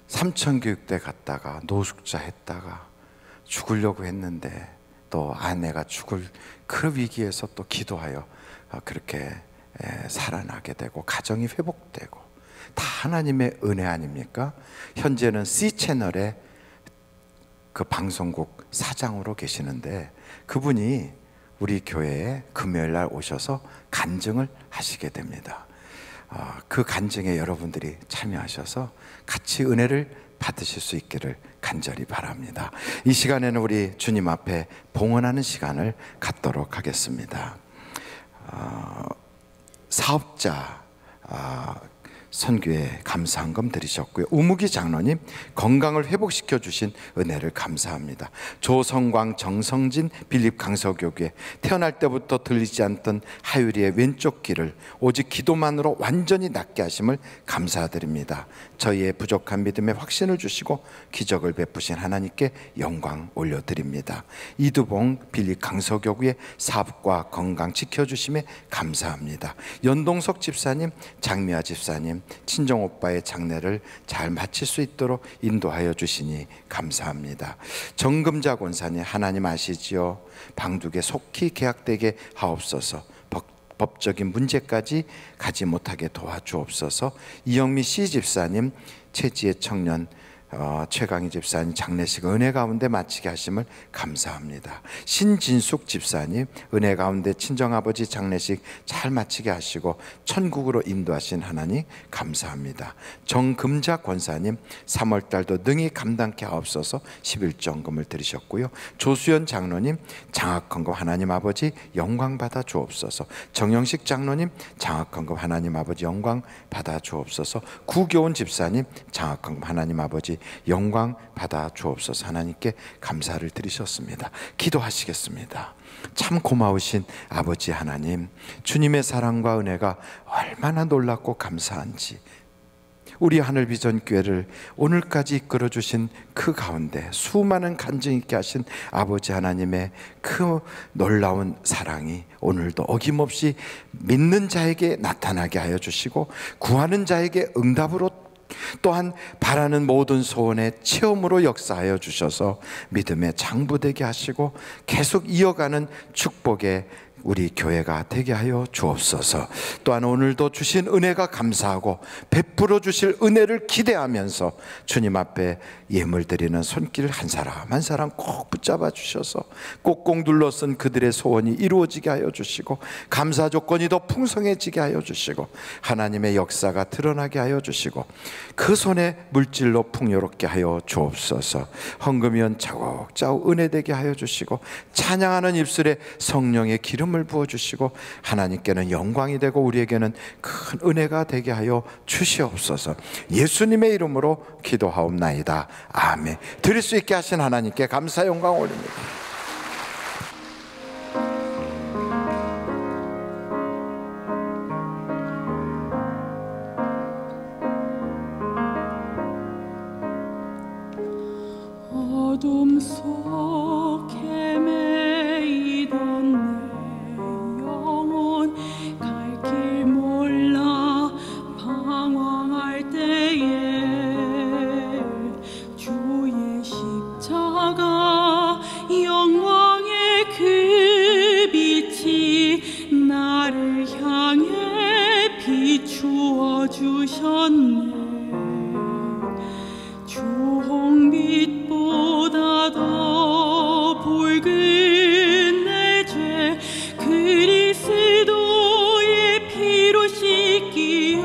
삼천교육대 갔다가 노숙자 했다가 죽으려고 했는데 또 아내가 죽을 그 위기에서 또 기도하여 그렇게 살아나게 되고 가정이 회복되고 다 하나님의 은혜 아닙니까? 현재는 C채널의 그 방송국 사장으로 계시는데 그분이 우리 교회에 금요일날 오셔서 간증을 하시게 됩니다. 그 간증에 여러분들이 참여하셔서 같이 은혜를 받으실 수 있기를 간절히 바랍니다. 이 시간에는 우리 주님 앞에 봉헌하는 시간을 갖도록 하겠습니다. 사업자 선교에 감사한금 드리셨고요. 우무기 장로님 건강을 회복시켜 주신 은혜를 감사합니다. 조성광, 정성진, 빌립 강서교회 태어날 때부터 들리지 않던 하율이의 왼쪽 귀를 오직 기도만으로 완전히 낫게 하심을 감사드립니다. 저희의 부족한 믿음에 확신을 주시고 기적을 베푸신 하나님께 영광 올려드립니다. 이두봉, 빌립 강서교회 사업과 건강 지켜주심에 감사합니다. 연동석 집사님, 장미아 집사님 친정오빠의 장례를 잘 마칠 수 있도록 인도하여 주시니 감사합니다. 정금자 권사님, 하나님 아시지요? 방두개 속히 계약되게 하옵소서. 법적인 문제까지 가지 못하게 도와주옵소서. 이영미 씨 집사님, 최지혜 청년 최강희 집사님 장례식 은혜 가운데 마치게 하심을 감사합니다. 신진숙 집사님 은혜 가운데 친정아버지 장례식 잘 마치게 하시고 천국으로 인도하신 하나님 감사합니다. 정금자 권사님 3월달도 능히 감당케 하옵소서 11정금을 드리셨고요. 조수연 장로님 장학헌금 하나님 아버지 영광 받아 주옵소서. 정영식 장로님 장학헌금 하나님 아버지 영광 받아 주옵소서. 구교훈 집사님 장학헌금 하나님 아버지 영광 받아 주옵소서. 하나님께 감사를 드리셨습니다. 기도하시겠습니다. 참 고마우신 아버지 하나님, 주님의 사랑과 은혜가 얼마나 놀랍고 감사한지 우리 하늘비전교회를 오늘까지 이끌어주신 그 가운데 수많은 간증 있게 하신 아버지 하나님의 그 놀라운 사랑이 오늘도 어김없이 믿는 자에게 나타나게 하여 주시고 구하는 자에게 응답으로 또한 바라는 모든 소원의 체험으로 역사하여 주셔서 믿음의 장부되게 하시고 계속 이어가는 축복의 우리 교회가 되게 하여 주옵소서. 또한 오늘도 주신 은혜가 감사하고 베풀어 주실 은혜를 기대하면서 주님 앞에 예물 드리는 손길 한 사람 한 사람 꼭 붙잡아 주셔서 꼭꼭 눌러쓴 그들의 소원이 이루어지게 하여 주시고 감사 조건이 더 풍성해지게 하여 주시고 하나님의 역사가 드러나게 하여 주시고 그 손에 물질로 풍요롭게 하여 주옵소서. 헌금연 차곡차곡 은혜되게 하여 주시고 찬양하는 입술에 성령의 기름을 부어주시고 하나님께는 영광이 되고 우리에게는 큰 은혜가 되게 하여 주시옵소서. 예수님의 이름으로 기도하옵나이다. 아멘. 드릴 수 있게 하신 하나님께 감사 영광 올립니다. 어둠 속 헤매이던 내 영혼 갈 길 몰라 방황할 때에 주의 십자가 영광의 그 빛이 나를 향해 비추어 주셨네. 주홍빛보다 더 붉은 내 죄 그리스도의 피로 씻기어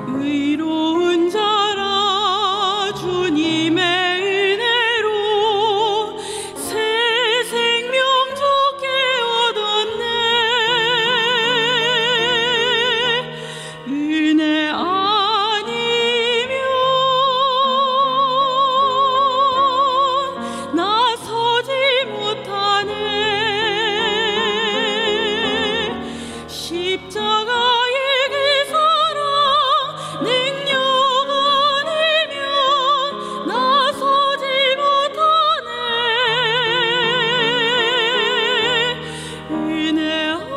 의로운 자라 주님의 은혜로 새 생명 좋게 얻었네. 은혜 나서지 못하네. 십자가의 그 사랑 능력 아니면 나서지 못하네. 은혜 아니면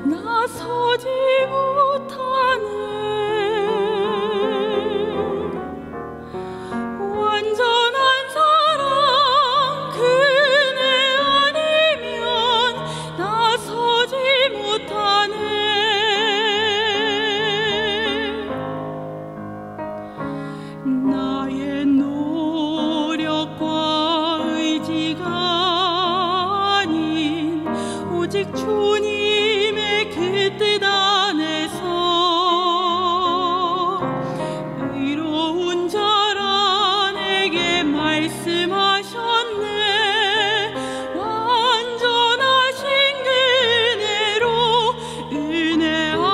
나서지 못하네. 완전한 사랑 그네 아니면 나서지 못하네. 나의 노력과 의지가 아닌 오직 주님의 그 뜻 안에서 의로운 자라 내게 말씀하셨네. 완전하신 그네로 은혜 아니면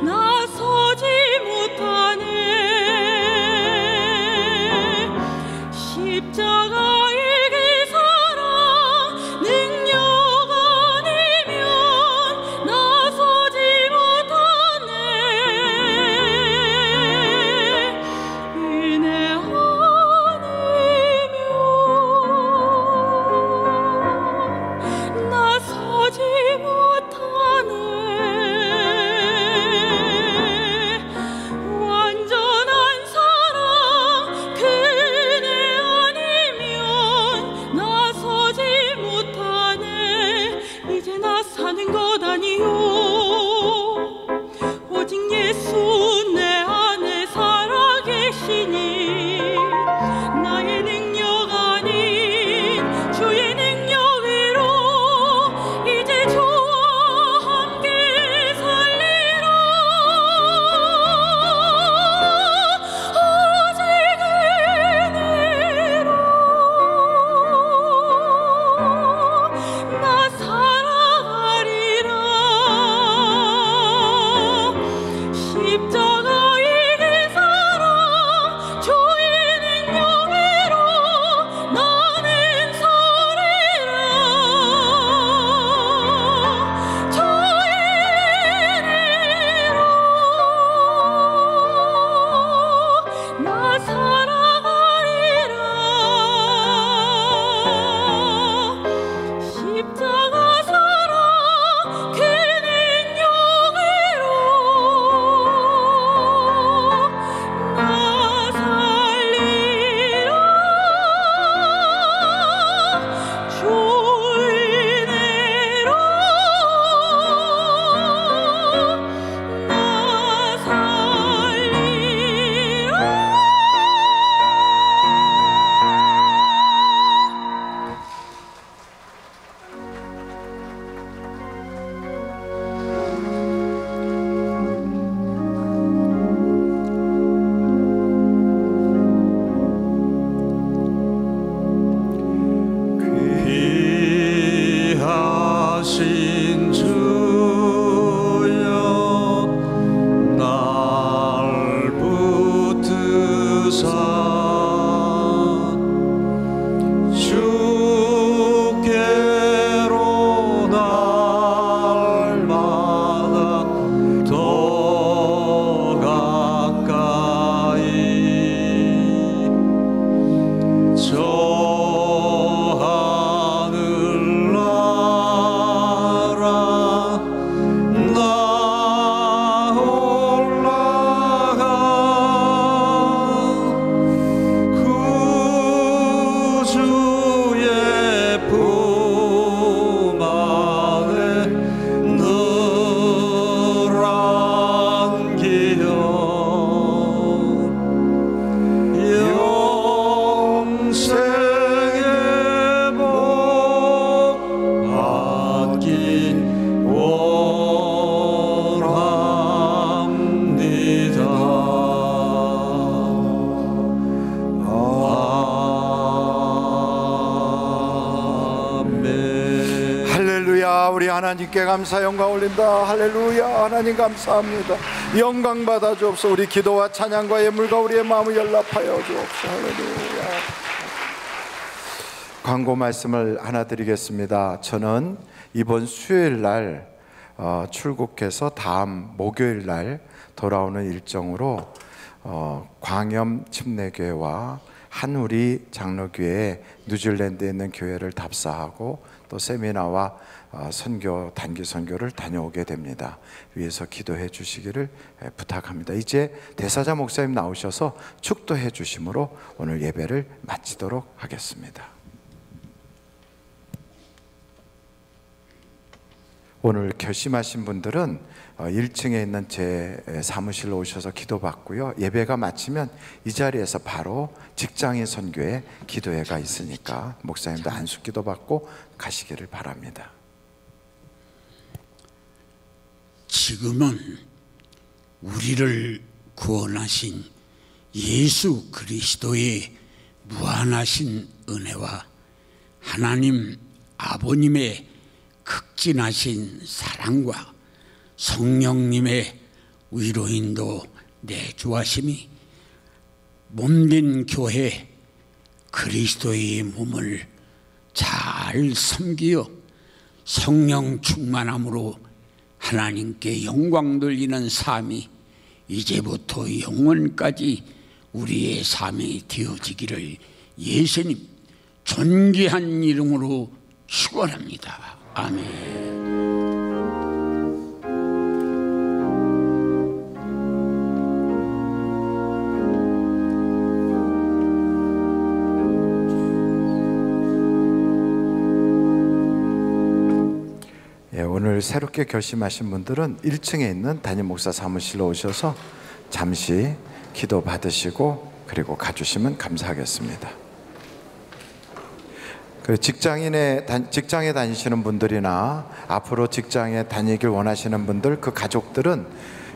나서지 못하네. 십자가 하시니 나의 능력 아닌 주의 능력으로 이제 주와 함께 살리라. 오직 은혜로 나 살아가리라. 십자가의 그 사랑 주의 능력으로 나는 서리라. 주의 은혜로 나 살아가리라. 십자가 사랑 그 능력으로 나 살리라. 주 은혜로 나 살리라. 귀하신 주여 날 붙드사 주께로 날마다 더 가까이 저 하늘나라 나 올라가 구주의 품 안에 늘 안기어 영생의 복 받기 원합니다. 아멘. 할렐루야. 우리 하나님께 감사 영광 올린다. 할렐루야. 하나님 감사합니다. 영광 받아 주옵소서. 우리 기도와 찬양과 예물과 우리의 마음을 연락하여 주옵소서. 할렐루야. 광고 말씀을 하나 드리겠습니다. 저는 이번 수요일 날 출국해서 다음 목요일 날 돌아오는 일정으로 광염 침례교회와 한우리 장로교회 뉴질랜드에 있는 교회를 답사하고 또 세미나와 선교, 단기 선교를 다녀오게 됩니다. 위에서 기도해 주시기를 부탁합니다. 이제 대사자 목사님 나오셔서 축도해 주심으로 오늘 예배를 마치도록 하겠습니다. 오늘 결심하신 분들은 1층에 있는 제 사무실로 오셔서 기도받고요. 예배가 마치면 이 자리에서 바로 직장인 선교회 기도회가 있으니까 목사님도 안수 기도받고 가시기를 바랍니다. 지금은 우리를 구원하신 예수 그리스도의 무한하신 은혜와 하나님 아버님의 극진하신 사랑과 성령님의 위로인도 내주하심이 몸된 교회 그리스도의 몸을 잘 섬기어 성령 충만함으로 하나님께 영광 돌리는 삶이 이제부터 영원까지 우리의 삶이 되어지기를 예수님 존귀한 이름으로 축원합니다. 아멘. 오늘 새롭게 결심하신 분들은 1층에 있는 담임 목사 사무실로 오셔서 잠시 기도 받으시고 그리고 가주시면 감사하겠습니다. 그리고 직장에 다니시는 분들이나 앞으로 직장에 다니길 원하시는 분들, 그 가족들은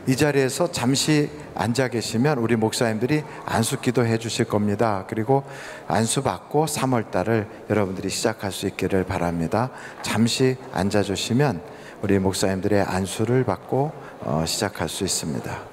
이 자리에서 잠시 앉아 계시면 우리 목사님들이 안수기도 해 주실 겁니다. 그리고 안수 받고 3월달을 여러분들이 시작할 수 있기를 바랍니다. 잠시 앉아 주시면 우리 목사님들의 안수를 받고 시작할 수 있습니다.